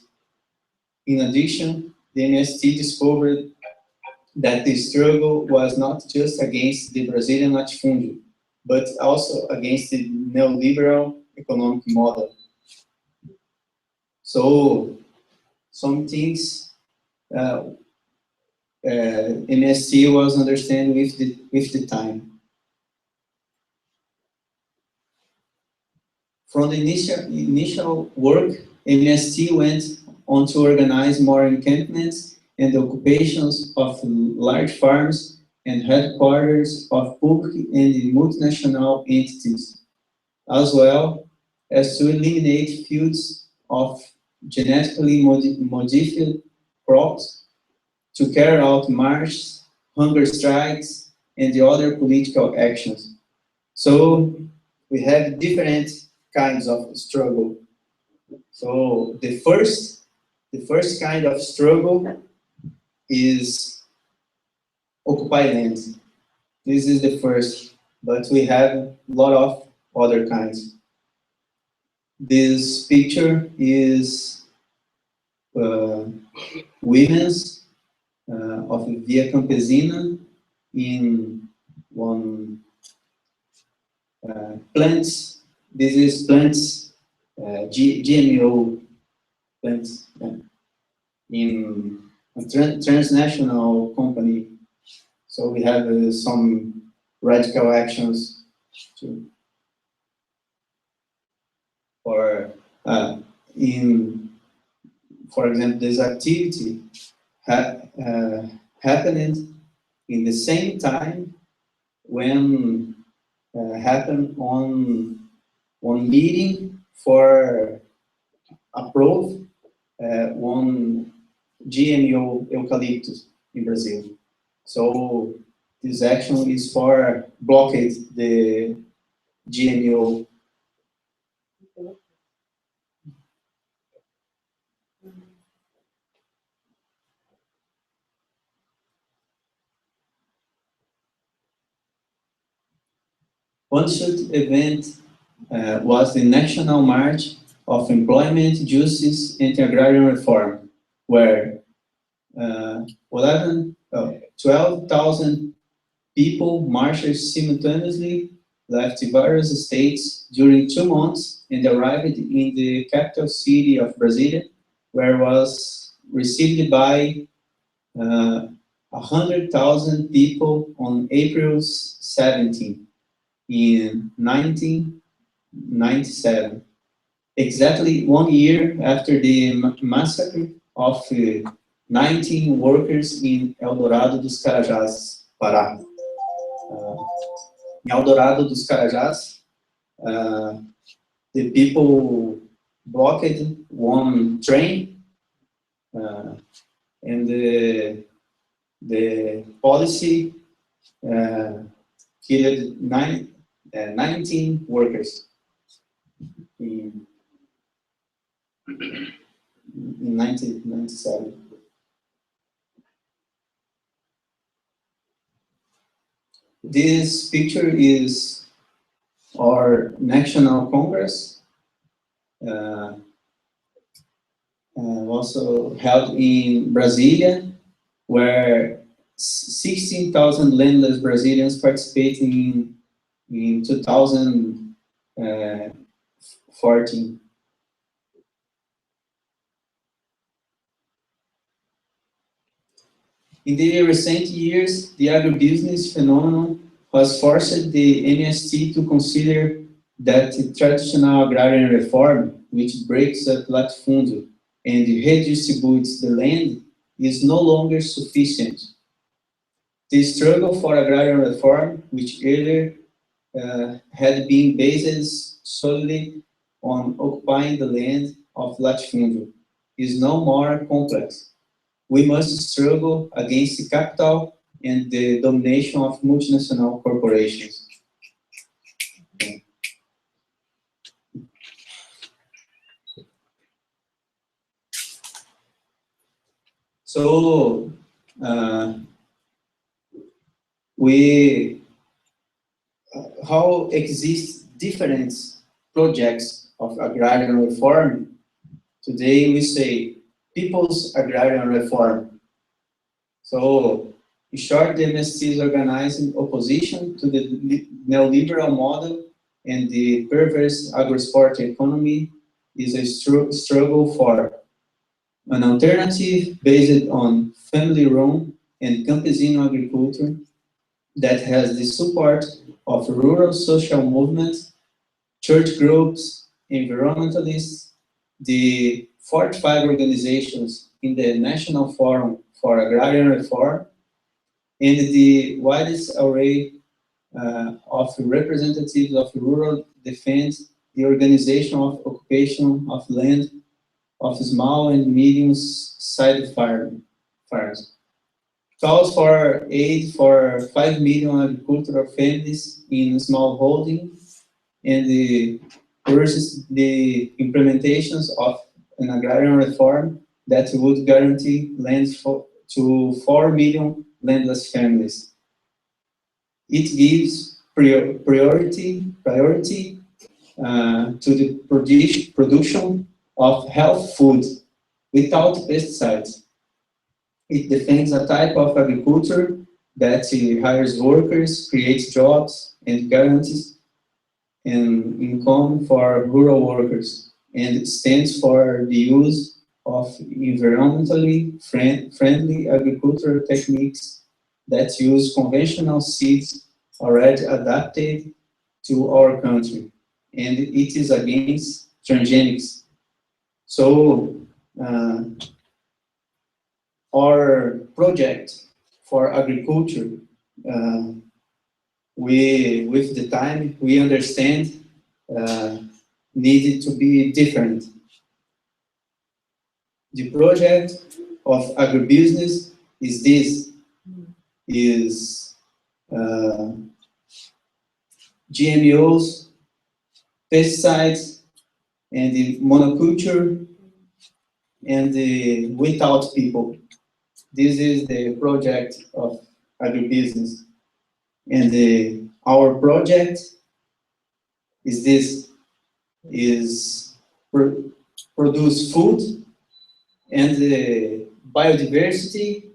In addition, the MST discovered that the struggle was not just against the Brazilian latifúndio, but also against the neoliberal economic model. So, some things MST was understanding with the time. From the initial work, MST went on to organize more encampments and occupations of large farms and headquarters of public and multinational entities, as well as to eliminate fields of genetically modified crops, to carry out marches, hunger strikes, and the other political actions. So we have different kinds of struggle. So the first kind of struggle is occupy land. This is the first, but we have a lot of other kinds. This picture is women's of Via Campesina in one plants. This is plants, GMO plants in a transnational company. So we have some radical actions to, or for example, this activity happened in the same time when happened on meeting for approve one GMO eucalyptus in Brazil. So this action is for blockade the GMO. One such event was the National March of Employment, Justice and Agrarian Reform, where 12,000 people marched simultaneously, left various states during 2 months, and arrived in the capital city of Brasilia, where was received by 100,000 people on April 17 in 1997, exactly 1 year after the massacre of 19 workers in Eldorado dos Carajás, Pará. In Eldorado dos Carajás, the people blocked one train, and the policy killed 19 workers in 1997. This picture is our National Congress, also held in Brasilia, where 16,000 landless Brazilians participated in 2014. In the recent years, the agribusiness phenomenon has forced the MST to consider that traditional agrarian reform, which breaks up latifúndio and redistributes the land, is no longer sufficient. The struggle for agrarian reform, which earlier had been based solely on occupying the land of latifúndio, is now more complex. We must struggle against the capital and the domination of multinational corporations. So, how exist different projects of agrarian reform? Today we say people's agrarian reform. So, in short, the MST is organizing opposition to the neoliberal model, and the perverse agro-sport economy is a struggle for an alternative based on family-run and campesino agriculture that has the support of rural social movements, church groups, environmentalists, the 45 organizations in the National Forum for Agrarian Reform, and the widest array of representatives of rural defense, the organization of occupation of land of small and medium-sized farms. Calls for aid for 5 million agricultural families in small holding, and versus the implementations of an agrarian reform that would guarantee land to 4 million landless families. It gives priority to the production of health food without pesticides. It defends a type of agriculture that hires workers, creates jobs, and guarantees an income for rural workers, and stands for the use of environmentally friendly agricultural techniques that use conventional seeds already adapted to our country, and it is against transgenics. So our project for agriculture, we, with the time, we understand needed to be different. The project of agribusiness is this, is GMOs, pesticides, and the monoculture, and without people. This is the project of agribusiness. And our project is this, is produce food and biodiversity,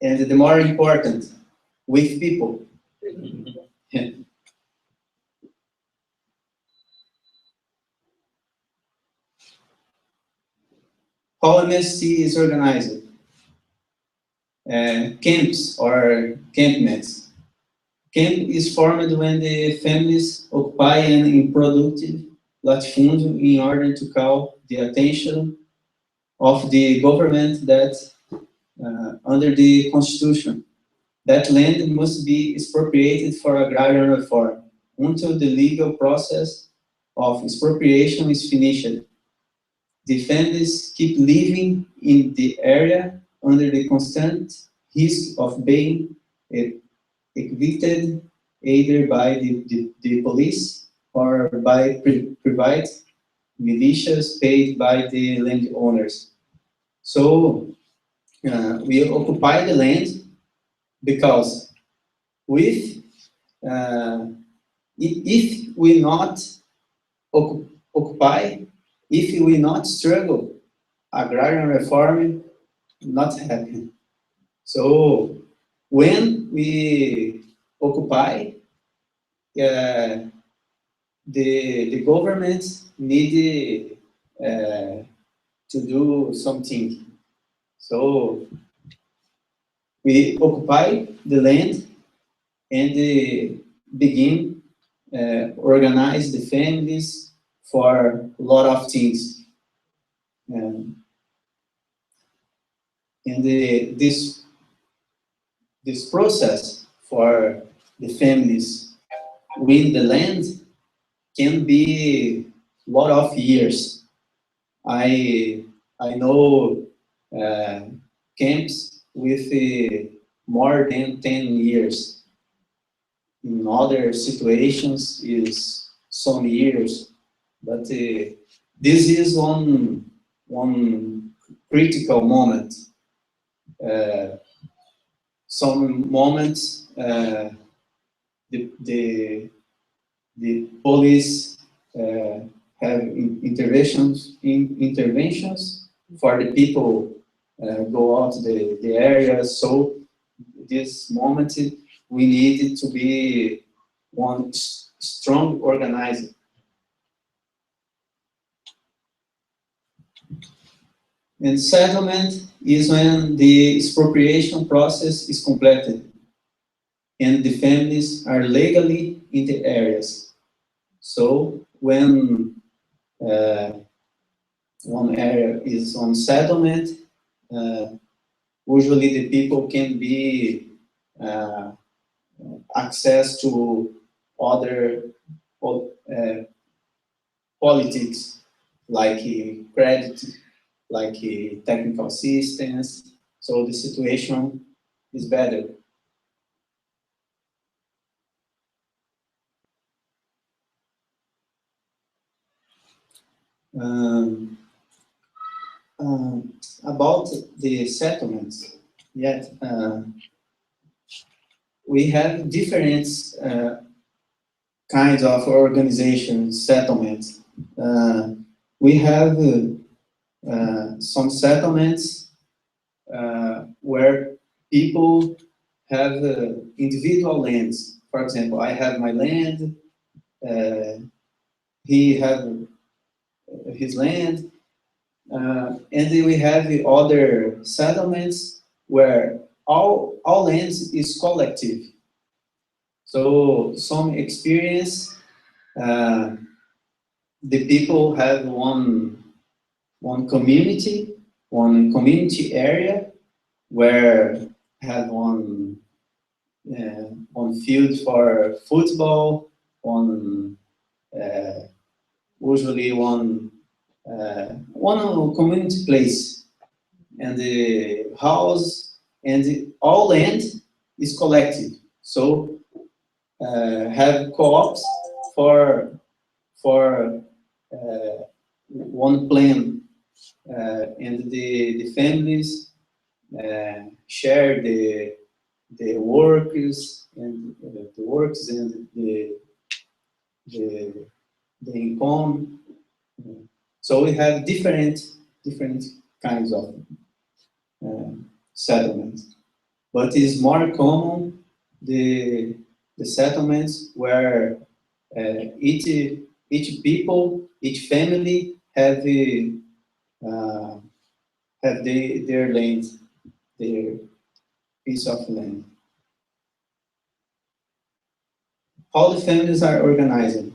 and the more important, with people. Yeah. How MST is organized? Camps or campments. Camp is formed when the families occupy an unproductive latifúndio in order to call the attention of the government that under the constitution, that land must be expropriated for agrarian reform until the legal process of expropriation is finished. The families keep living in the area under the constant risk of being evicted either by the police or by private militias paid by the landowners. So we occupy the land because with if we not occupy, if we not struggle, agrarian reform not happen. So when we occupy, the government need to do something. So we occupy the land and begin organize the families for a lot of things. And this process for the families win the land can be a lot of years. I know camps with more than 10 years. In other situations is some years, but this is one critical moment. Some moments the police have interventions for the people go out the area. So this moment we need to be one strong organizer. And settlement is when the expropriation process is completed and the families are legally in the areas. So when one area is on settlement, usually the people can be access to other politics, like credit, like technical assistance. So the situation is better. About the settlements, yet we have different kinds of organizations, settlements. We have some settlements where people have individual lands. For example, I have my land, he have his land, and then we have the other settlements where all lands is collective. So some experience, the people have one community area where have one field for football, usually one community place, and the house and all land is collective. So have co-ops for one plan, and the families share the workers and the income. So we have different kinds of settlements, but it's more common the settlements where each people, each family have their land, their piece of land. How the families are organized.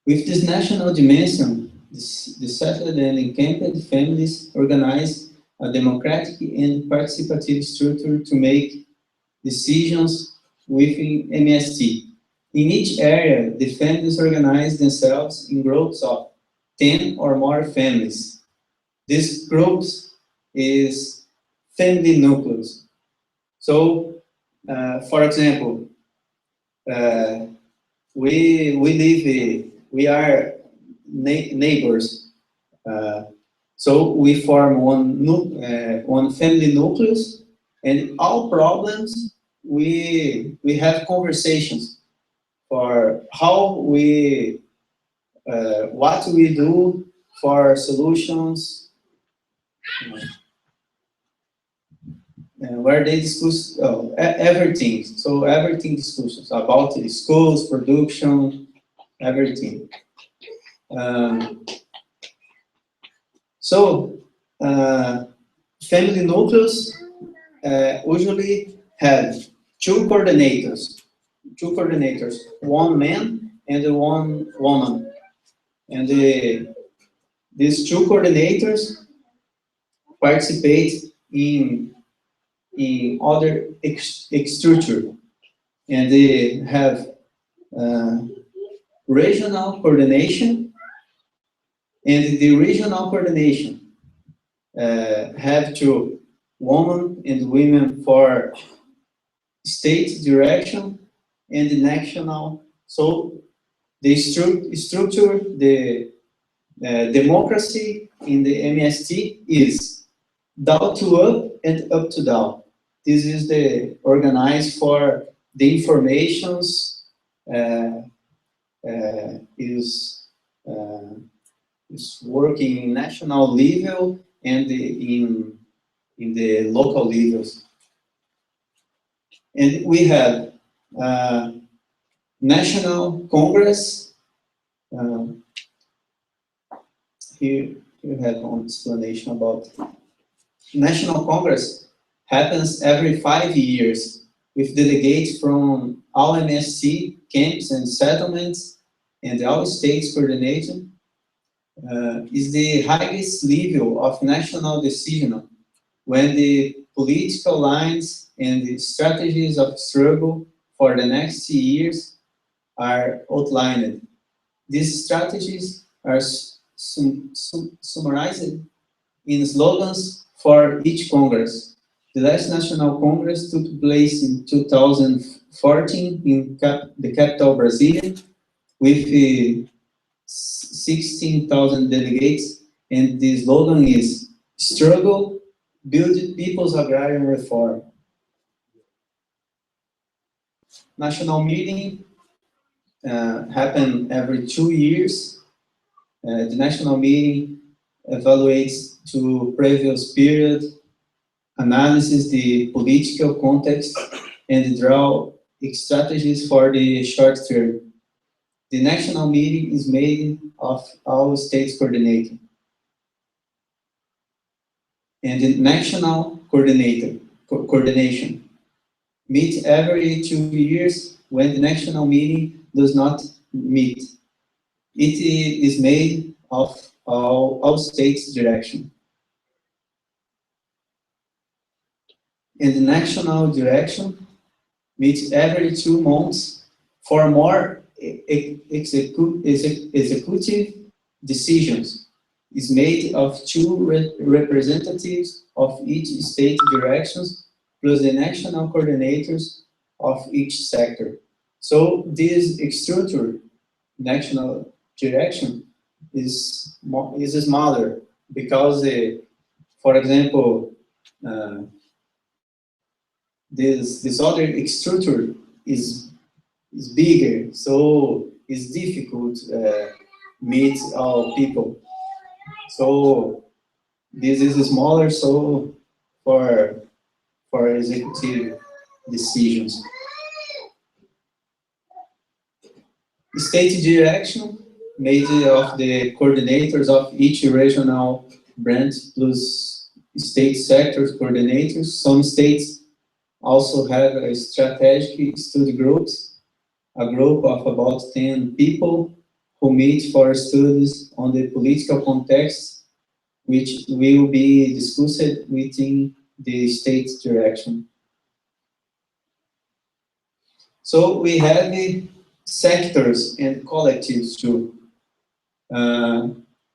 With this national dimension, the settled and encamped families organize a democratic and participative structure to make decisions within MST. In each area, the families organize themselves in groups of 10 or more families. These groups is family nucleus. So, for example, we are neighbors. So we form one family nucleus, and all problems we have conversations for how what we do for solutions, where they discuss everything. So everything discussions about the schools, production, everything. Family nucleus usually have two coordinators, one man and one woman. And these two coordinators participate in other structure, and they have regional coordination, and the regional coordination have to women and women for state direction and the national. So they structure the democracy in the MST is down to up and up to down. This is the organized for the informations is working in national level and in the local levels. And we have National Congress. Here you have an explanation about National Congress happens every 5 years with delegates from all MST camps and settlements and all states coordinated. Is the highest level of national decision when the political lines and the strategies of struggle for the next years are outlined. These strategies are summarized in slogans for each Congress. The last National Congress took place in 2014 in the capital Brasilia with 16,000 delegates, and the slogan is struggle build people's agrarian reform. National meeting happen every 2 years. The national meeting evaluates to previous period, analysis the political context, and draw strategies for the short term. The national meeting is made of all states coordinating. And the national coordination meet every 2 years when the national meeting does not meet. It is made of all states' direction. And the national direction meets every 2 months for more executive decisions. Is made of 2 representatives of each state directions plus the national coordinators of each sector. So this structure, national direction, is smaller because, for example, this other structure is bigger, so it's difficult meet all people. So this is smaller, so for executive decisions. State direction made of the coordinators of each regional branch plus state sectors coordinators. Some states also have a strategic study groups, a group of about 10 people who meet for studies on the political context, which will be discussed within the state direction. So we have the sectors and collectives too.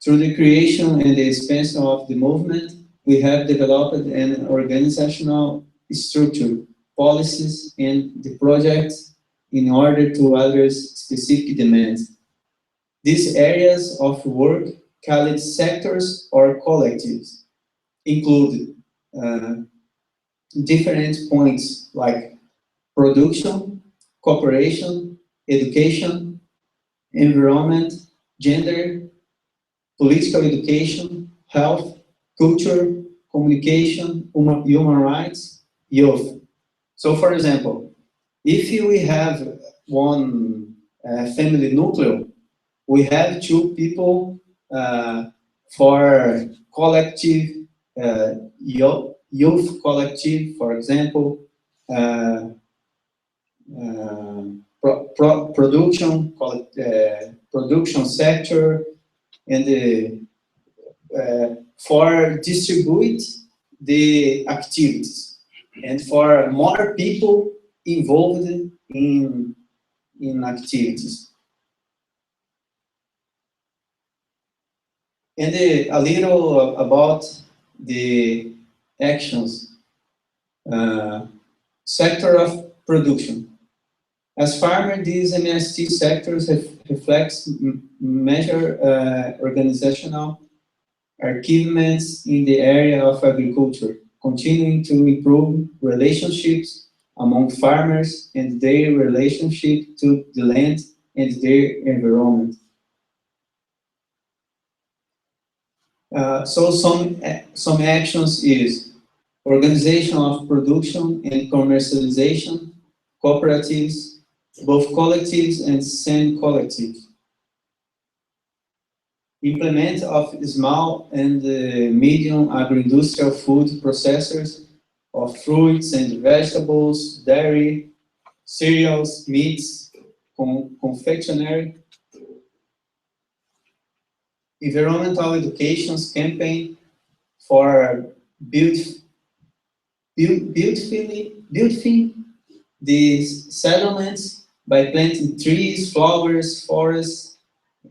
Through the creation and the expansion of the movement, we have developed an organizational structure, policies, and the projects in order to address specific demands. These areas of work, called sectors or collectives, include different points like production, cooperation, education, environment, gender, political education, health, culture, communication, human rights, youth. So for example, if we have one family nucleus, we have 2 people for collective, youth collective, for example, production sector, and for distribute the activities, and for more people involved in activities. And a little about the actions. Sector of production. As farmer, these MST sectors reflects major organizational achievements in the area of agriculture, continuing to improve relationships among farmers and their relationship to the land and their environment. So some actions is organization of production and commercialization, cooperatives, both collectives and semi-collectives. Implement of small and medium agro-industrial food processors of fruits and vegetables, dairy, cereals, meats, confectionery. Environmental education campaign for building these settlements by planting trees, flowers, forests,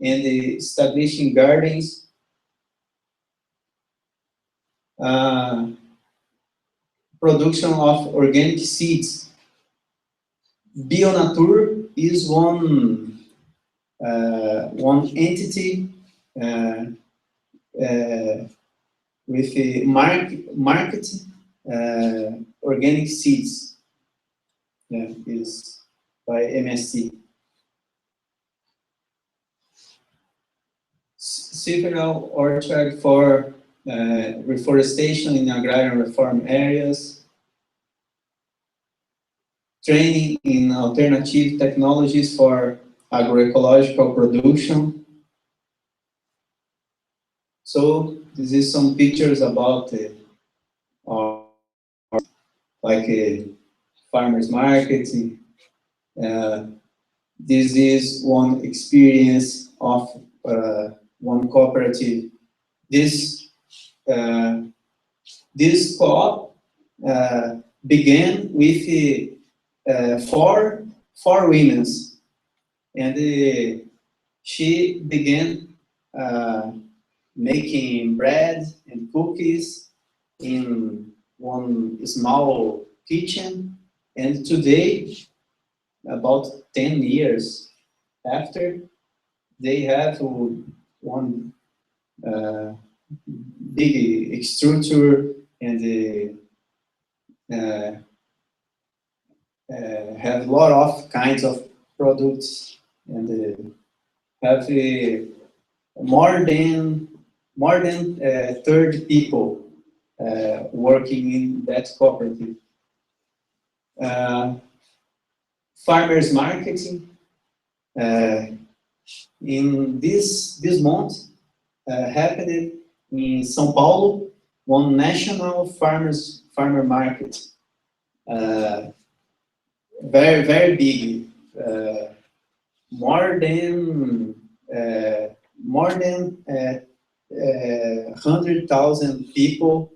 and establishing gardens. Production of organic seeds. BioNature is one entity with the market organic seeds. Yeah, is by MST. Several orchard for reforestation in agrarian reform areas, training in alternative technologies for agroecological production. So this is some pictures about like a farmers market. This is one experience of one cooperative. This co-op began with four women, and she began making bread and cookies in one small kitchen, and today, about 10 years after, they have one big structure, and have a lot of kinds of products, and have more than 30 people working in that cooperative. Farmers marketing. In this month happened in São Paulo, one national farmer market, very big, more than 100,000 people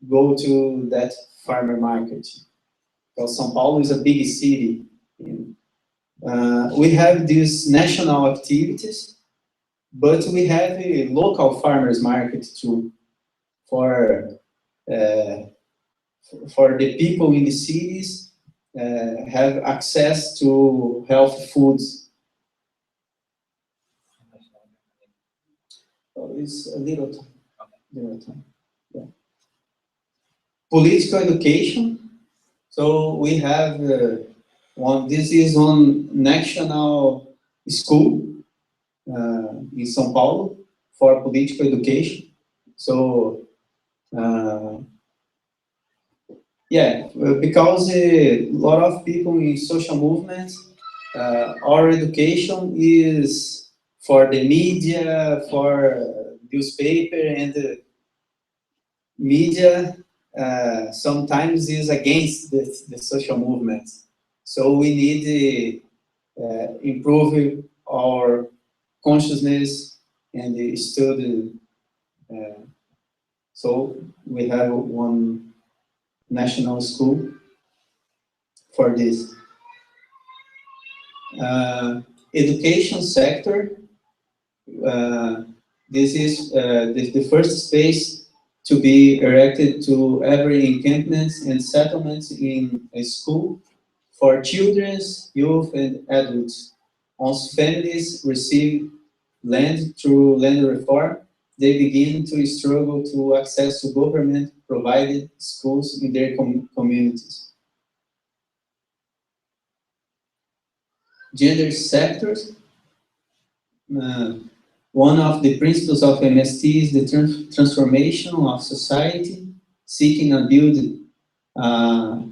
go to that farmer market, because São Paulo is a big city. We have these national activities, but we have a local farmers market too, for the people in the cities have access to healthy foods. Oh, it's a little time. Yeah. Political education. So we have this is on national school in São Paulo for political education. So yeah, because a lot of people in social movements, our education is for the media, for newspaper, and the media sometimes is against the social movements. So we need to improve our consciousness and study. So we have one national school for this. Education sector. This is the first space to be erected to every encampments and settlements in a school for children, youth, and adults. Once families receive land through land reform, they begin to struggle to access to government-provided schools in their communities. Gender sectors. One of the principles of MST is the transformation of society, seeking a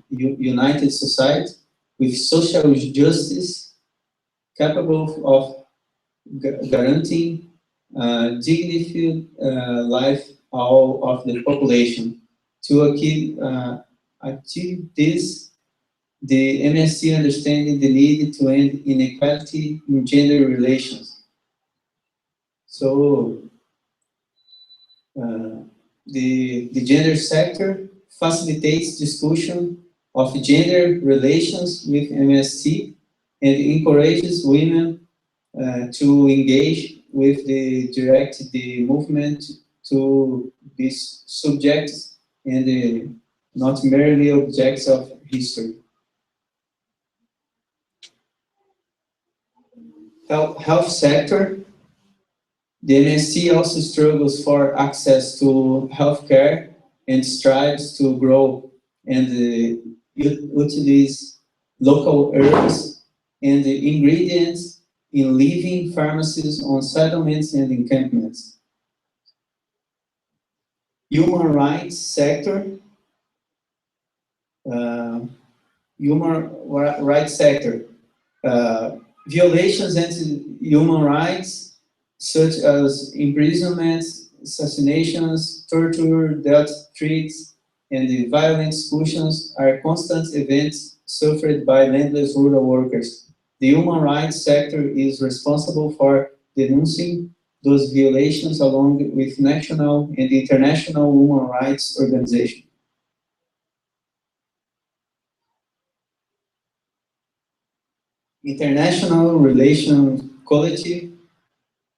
united society with social justice, capable of guaranteeing dignified life all of the population. To achieve this, the MST understanding the need to end inequality in gender relations. So the gender sector facilitates discussion of gender relations with MST and encourages women to engage with the movement to these subjects and not merely objects of history. Health sector. The MST also struggles for access to healthcare and strives to grow and utilize local herbs and ingredients in living pharmacies on settlements and encampments. Human rights sector, uh, human rights sector, violations and human rights such as imprisonments, assassinations, torture, death threats, and the violent expulsions are constant events suffered by landless rural workers. The human rights sector is responsible for denouncing those violations along with national and international human rights organizations. International Relations Collective,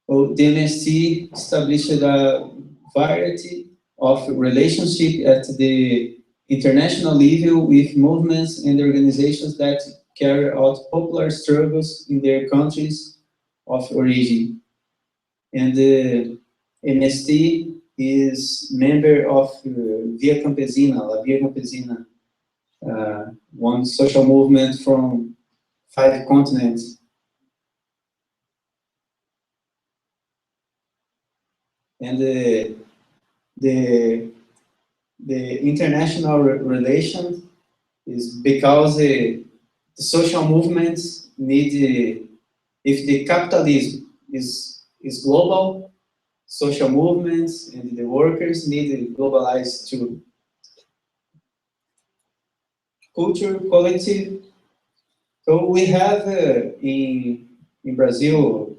or the MST, established a variety of relationships at the international level with movements and organizations that carry out popular struggles in their countries of origin. And the MST is member of Via Campesina, La Via Campesina, one social movement from 5 continents. And the international relation is because the social movements need, if the capitalism is global, social movements and the workers need to globalize too. Culture collective. So we have in Brazil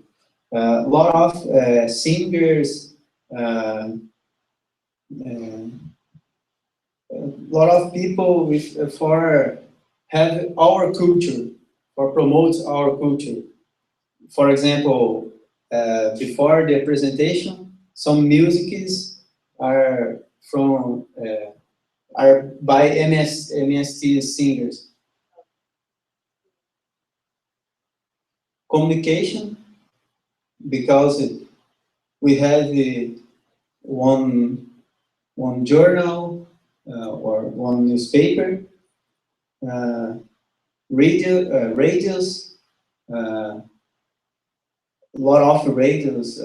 a lot of singers, a lot of people with for have our culture, or promote our culture. For example, before the presentation, some musics are from are by MST singers. Communication, because we have one journal or one newspaper, radios, a lot of radios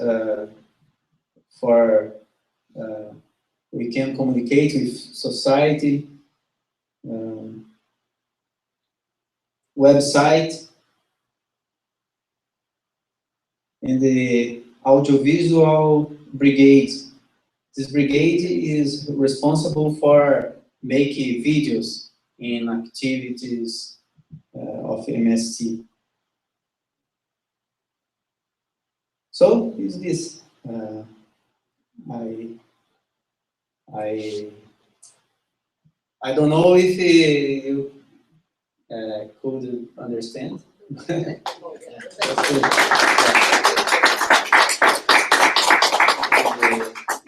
for we can communicate with society, website, and the audiovisual brigade. This brigade is responsible for making videos in activities of MST. So is this. I don't know if you could understand.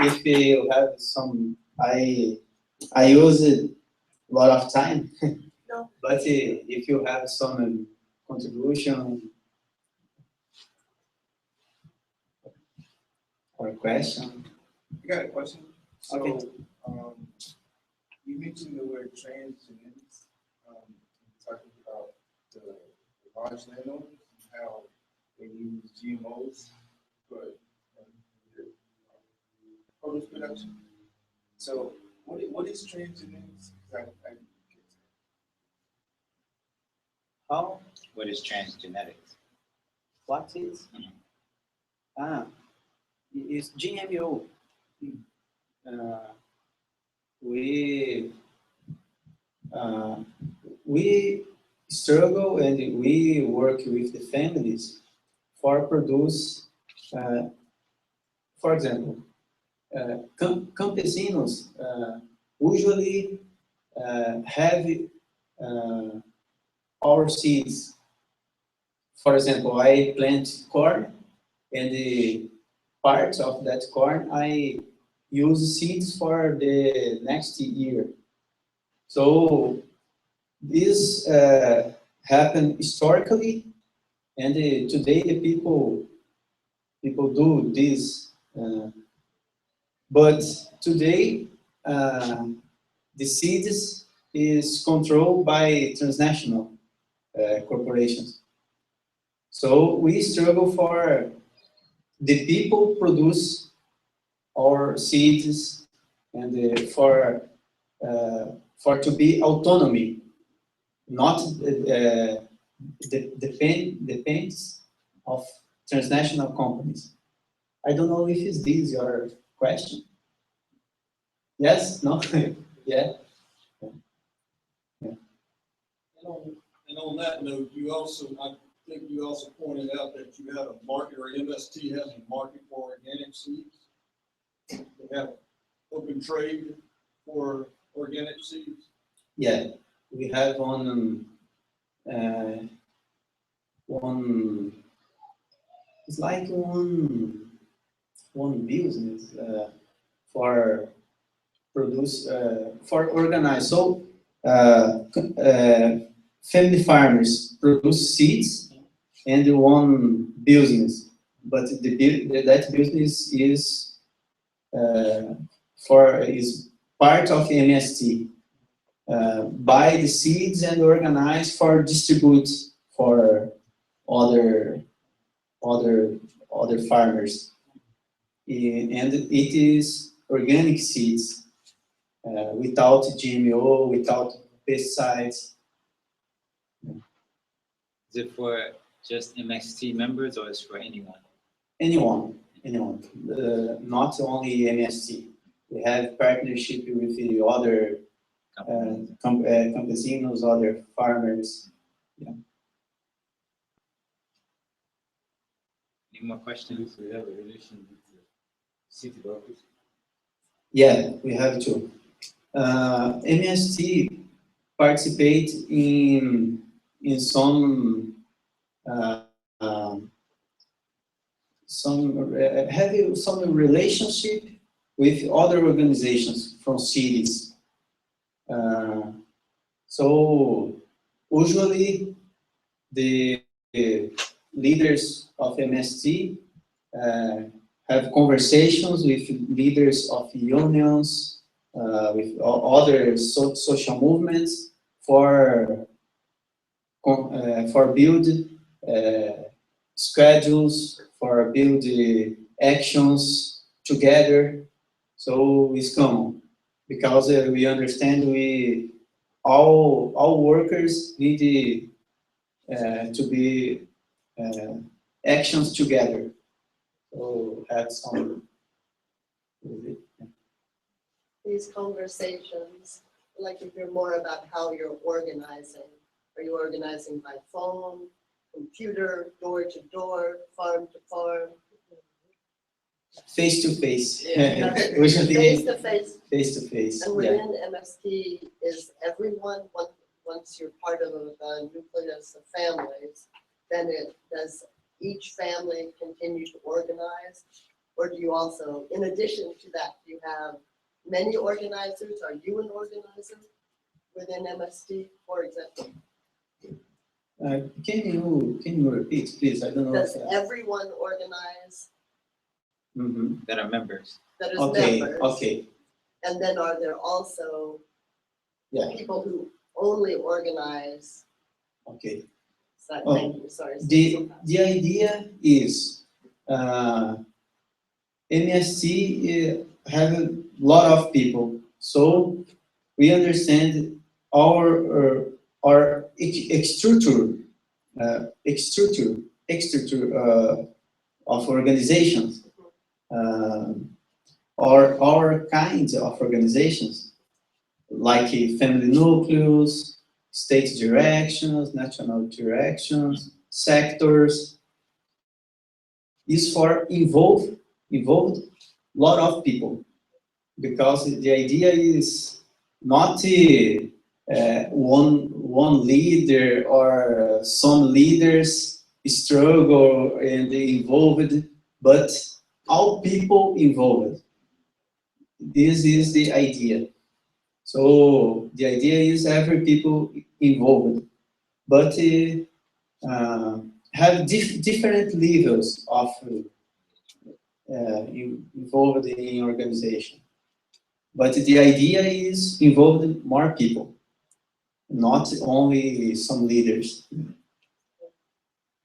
If you have some, I use it a lot of time, but if you have some contribution or question. I got a question. So, Okay. You mentioned the word transgenetics, talking about the large landowners and how they use GMOs for produce production. So, what is transgenetics? How? What is transgenetics? What is? It's GMO. We struggle and we work with the families for produce, for example, campesinos usually have our seeds. For example, I plant corn, and the parts of that corn I use seeds for the next year. So this happened historically, and today the people people do this. But today, the seeds is controlled by transnational corporations. So we struggle for the people produce our seeds and for to be autonomy, not depends of transnational companies. I don't know if is this your question. Yes? No? Yeah? And on that note, you also, I think you also pointed out that you had a market, or MST has a market for organic seeds. They have open trade for organic seeds. Yeah, we have one, it's like one business for produce, for organize. So family farmers produce seeds and one business, but that business is is part of MST. Buy the seeds and organize for distribute for other farmers. And it is organic seeds without GMO, without pesticides. Is it for just MST members or is it for anyone? Anyone. Not only MST. We have partnership with the other campesinos, other farmers. Yeah. Any more questions? We have a relation with the city workers. Yeah, we have to. MST participate in some have some relationship with other organizations from cities. So usually the leaders of MST have conversations with leaders of unions, with other social movements for build schedules, for build actions together. So it's common because we understand all workers need to be actions together. So have some. These conversations, like if you're more about how you're organizing, are you organizing by phone, computer, door to door, farm to farm? Face to face. Face to face. Face to face. And within MST, is everyone, once you're part of a nucleus of families, then does each family continue to organize? Or do you also, in addition to that, do you have many organizers? Are you an organizer within MST, for example? Can you repeat, please? I don't know. Does everyone organize That are members. that is Okay, members? okay. And then are there also Yeah, people who only organize? okay. Thank you, sorry. The idea is MST have a lot of people, so we understand our structure of organizations, or our kinds of organizations, like family nucleus, state directions, national directions, sectors, is for involved lot of people, because the idea is not one leader or some leaders struggle and involved, but all people involved. This is the idea. So the idea is every people involved, but have different levels of involved in organization. But the idea is involving more people, not only some leaders.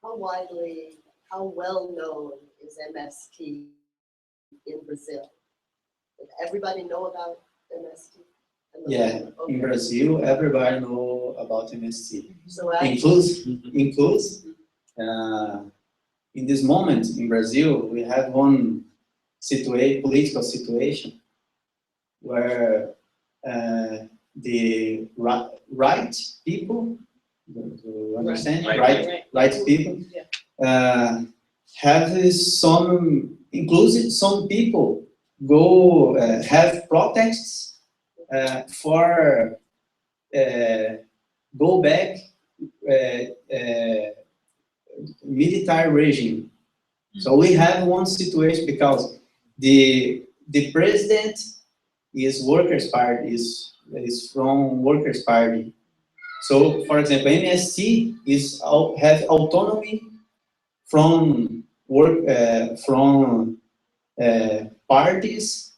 How widely, how well known is MST in Brazil? Does everybody know about MST? Yeah, in Brazil, everybody know about MST. So actually, Includes in this moment in Brazil, we have one political situation where the right people, do you understand? Right people, have some, inclusive some people go have protests for go back military regime. So we have one situation because the president is Workers' Party, is from Workers' Party. So, for example, MST have autonomy from parties,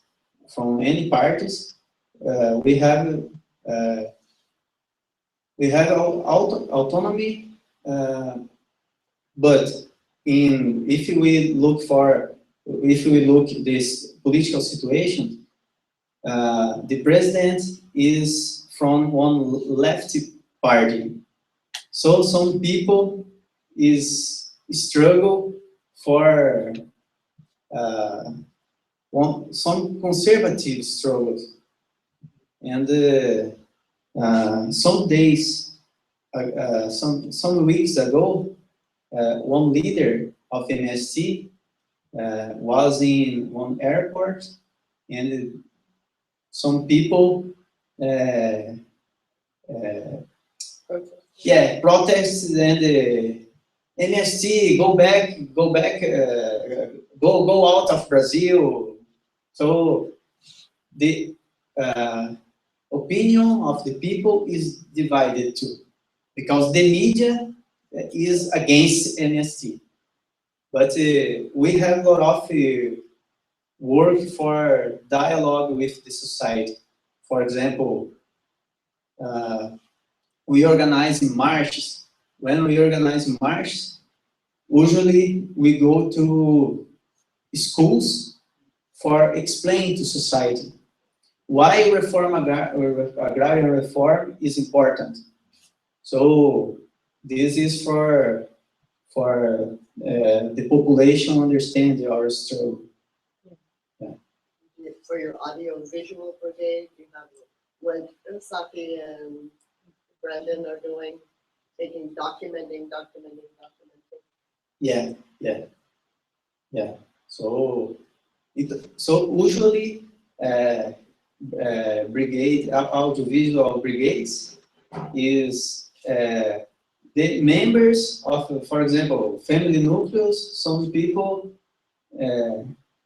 from any parties. We have autonomy, but if we look this political situation, the president is from one left party. So some people struggle for some conservative struggles. And some days, some weeks ago, one leader of MST was in one airport, and some people protests, and MST go out of Brazil. So the opinion of the people is divided too, because the media is against MST. But we have a lot of work for dialogue with the society. For example, we organize marches. When we organize marches, usually we go to schools for explain to society why agrarian reform is important. So this is for the population understand our struggle. for your audio visual brigade, you have what Saki and Brandon are doing, documenting. Yeah. So usually brigade, audiovisual brigades is the members of, for example, family nucleus. Some people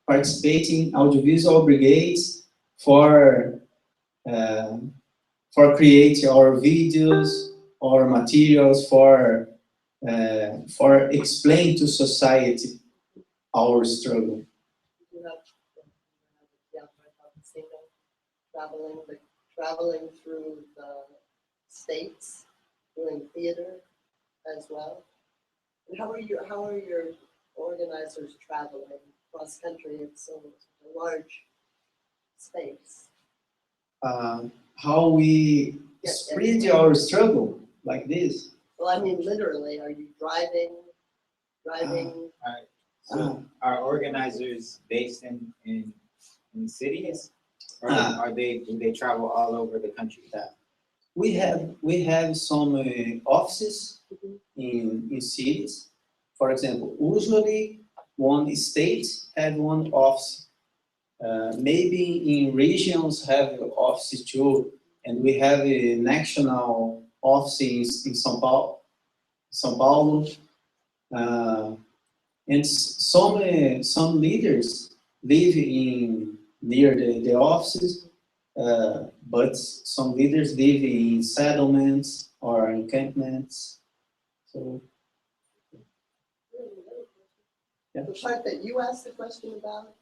participating audiovisual brigades for create our videos or materials for explain to society our struggle. You have traveling through the states, doing theater as well. And how are your organizers traveling cross country? It's a large space. How we spread our struggle like this? Well, I mean, literally, are you driving? So are organizers based in cities, or do they travel all over the country? We have some offices in cities. For example, usually one state have one office. Maybe in regions have offices too, and we have a national office in São Paulo. And some leaders live near the offices, but some leaders live in settlements or encampments. So The part that you asked the question about,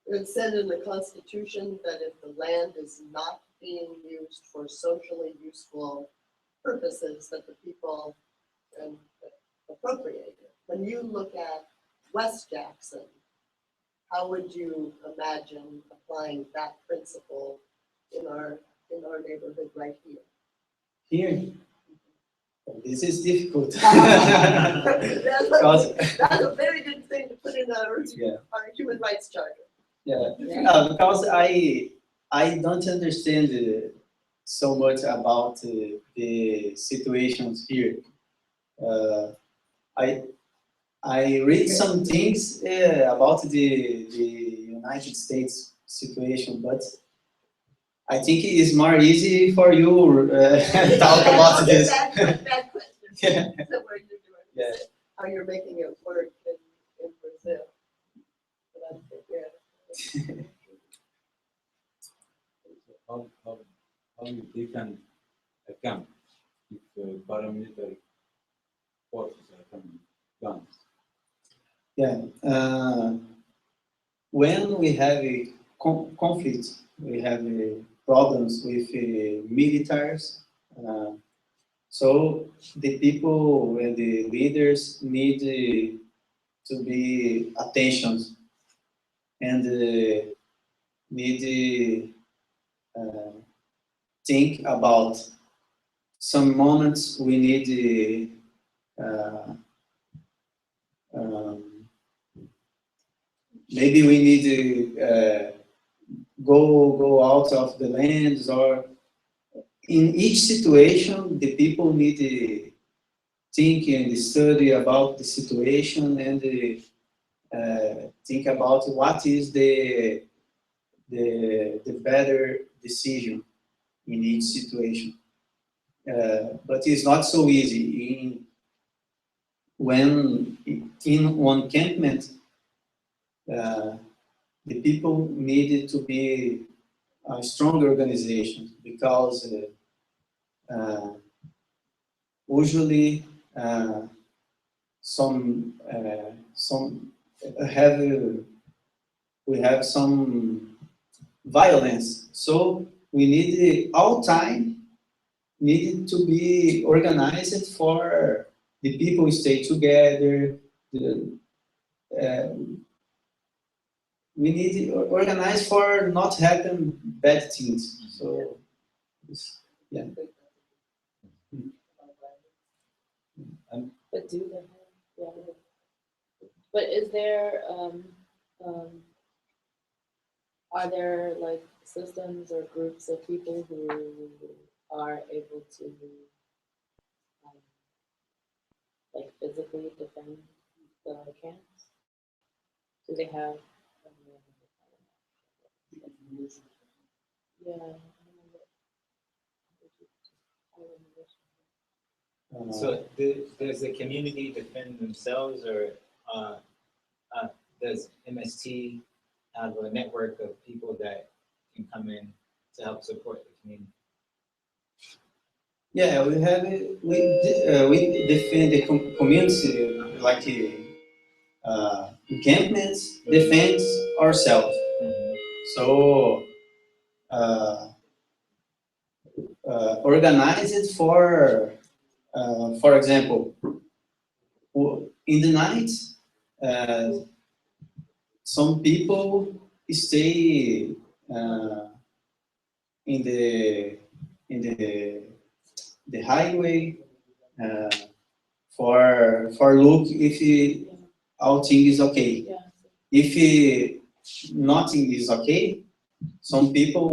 it said in the Constitution that if the land is not being used for socially useful purposes, that the people can appropriate it. When you look at West Jackson, how would you imagine applying that principle in our neighborhood right here? Here, this is difficult. That's Because, a very good thing to put in our yeah. human rights charter. Yeah, because I don't understand so much about the situations here. I read some things about the United States situation, but I think it is more easy for you talk about this. Bad question. Yeah. So where you're doing Yeah. how you're making it work in Brazil. But I think, yeah. How they can account if paramilitary forces are coming, guns? Yeah. When we have a conflict, we have problems with militaries. So the people and the leaders need to be attention and need think about some moments we need maybe we need to go out of the lands, or in each situation the people need to think and study about the situation and think about what is the better decision in each situation. But it's not so easy. When in one encampment, the people needed to be a strong organization because usually some we have some violence, so we need all time needed to be organized for the people stay together. We need to organize for not happen bad things. So, yeah. But do they have, yeah. But is there, are there like systems or groups of people who are able to like physically defend the camps? Do they have? Yeah. So does the community defend themselves, or does MST have a network of people that can come in to help support the community? Yeah, we defend the community like encampments, defend ourselves. So organize it for example, in the night, some people stay in the highway for look if all thing is okay. Yeah. If nothing is okay, some people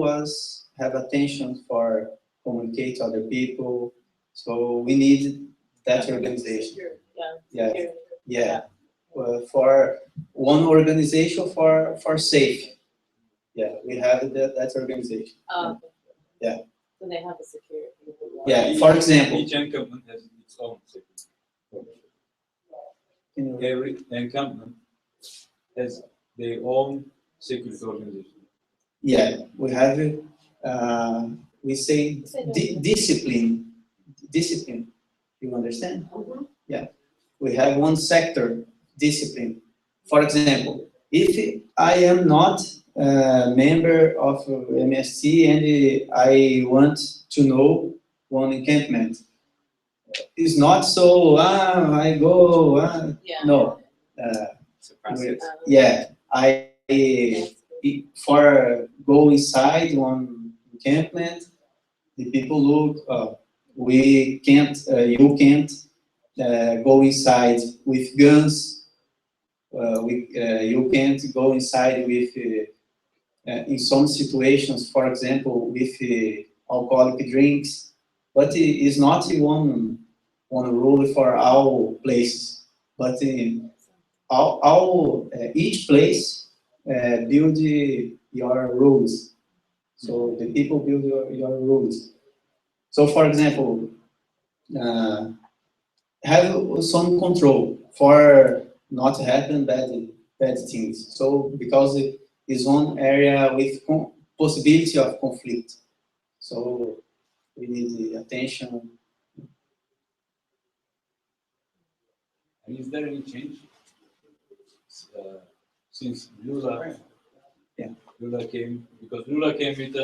have attention for communicate to other people. So we need that organization. Yeah. Yeah, yeah. For one organization for safe. Yeah, we have that organization. Okay. Yeah. So they have a security. Yeah, for example. Each encampment has its own security. Every encampment has their own security organization. Yeah, we have we say discipline. You understand? Mhm. Yeah, we have one sector discipline For example, if I am not a member of MST and I want to know one encampment, it's not so, I go, Yeah. no. It's a process. Yeah, for go inside one encampment, the people look, we can't, you can't go inside with guns, you can't go inside with, in some situations, for example, with alcoholic drinks, but it is not one rule for all places, but each place build your rules. So the people build your rules. So for example, have some control for not happen bad things. So because it is one area with possibility of conflict. So we need the attention. And is there any change since Lula? Yeah. Lula came because Lula came with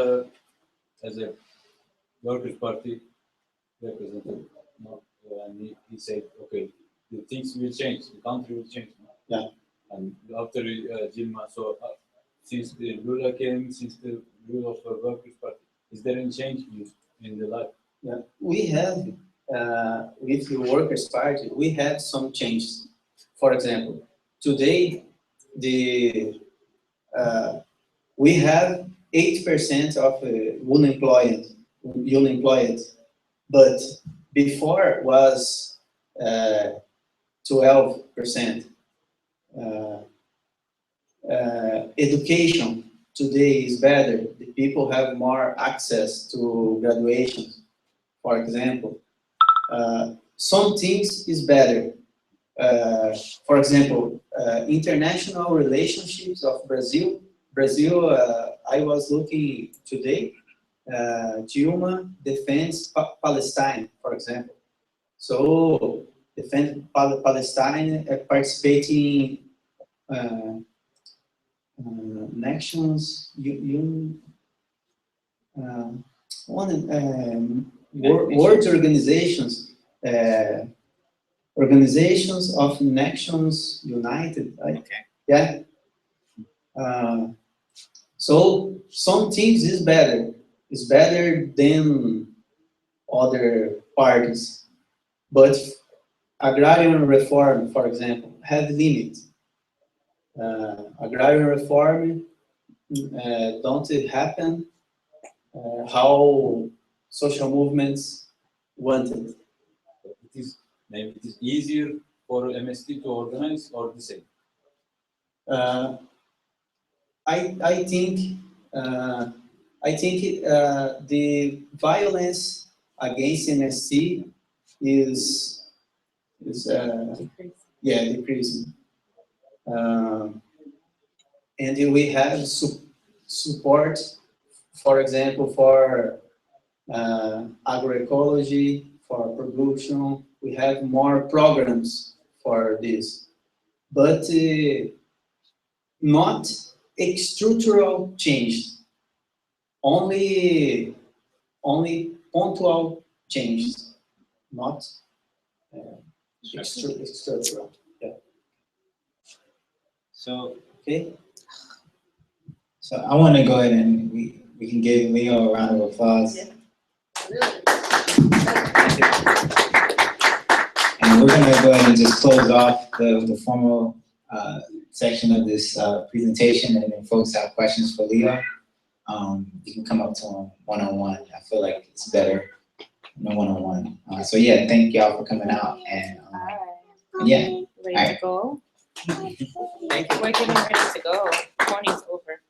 as a Workers' Party representative, no? And he said, okay, the things will change, the country will change. No? Yeah. And after Dilma, so since the Lula came, since the rule of the Workers' Party, is there any change in the life? Yeah, we have with the Workers' Party, we have some changes. For example, today we have 8% of unemployed, but before was 12%. Education today is better. The people have more access to graduation, for example. Some things is better. For example, international relationships of Brazil. Brazil, I was looking today, Dilma defends Palestine, for example. So, defend Palestine, participating nations, world organizations, Organizations of Nations United, right? Okay. Yeah. So some things is better. It's better than other parties. But agrarian reform, for example, have limits. Agrarian reform don't happen how social movements wanted. It is maybe it is easier for MST to organize or the same. I think the violence against MST is decreasing. And we have support, for example, for agroecology, for production. We have more programs for this, but not structural change. Only punctual changes, not structural. Yeah. So, Okay. so I want to go ahead and we can give Leo a round of applause. Yeah. Really? And we're going to go ahead and just close off the formal section of this presentation, and then folks have questions for Leo. You can come up to him one-on-one. I feel like it's better than one-on-one. So yeah, thank y'all for coming out, and yeah. Ready to go? Thank you. We're getting ready to go. Morning's over.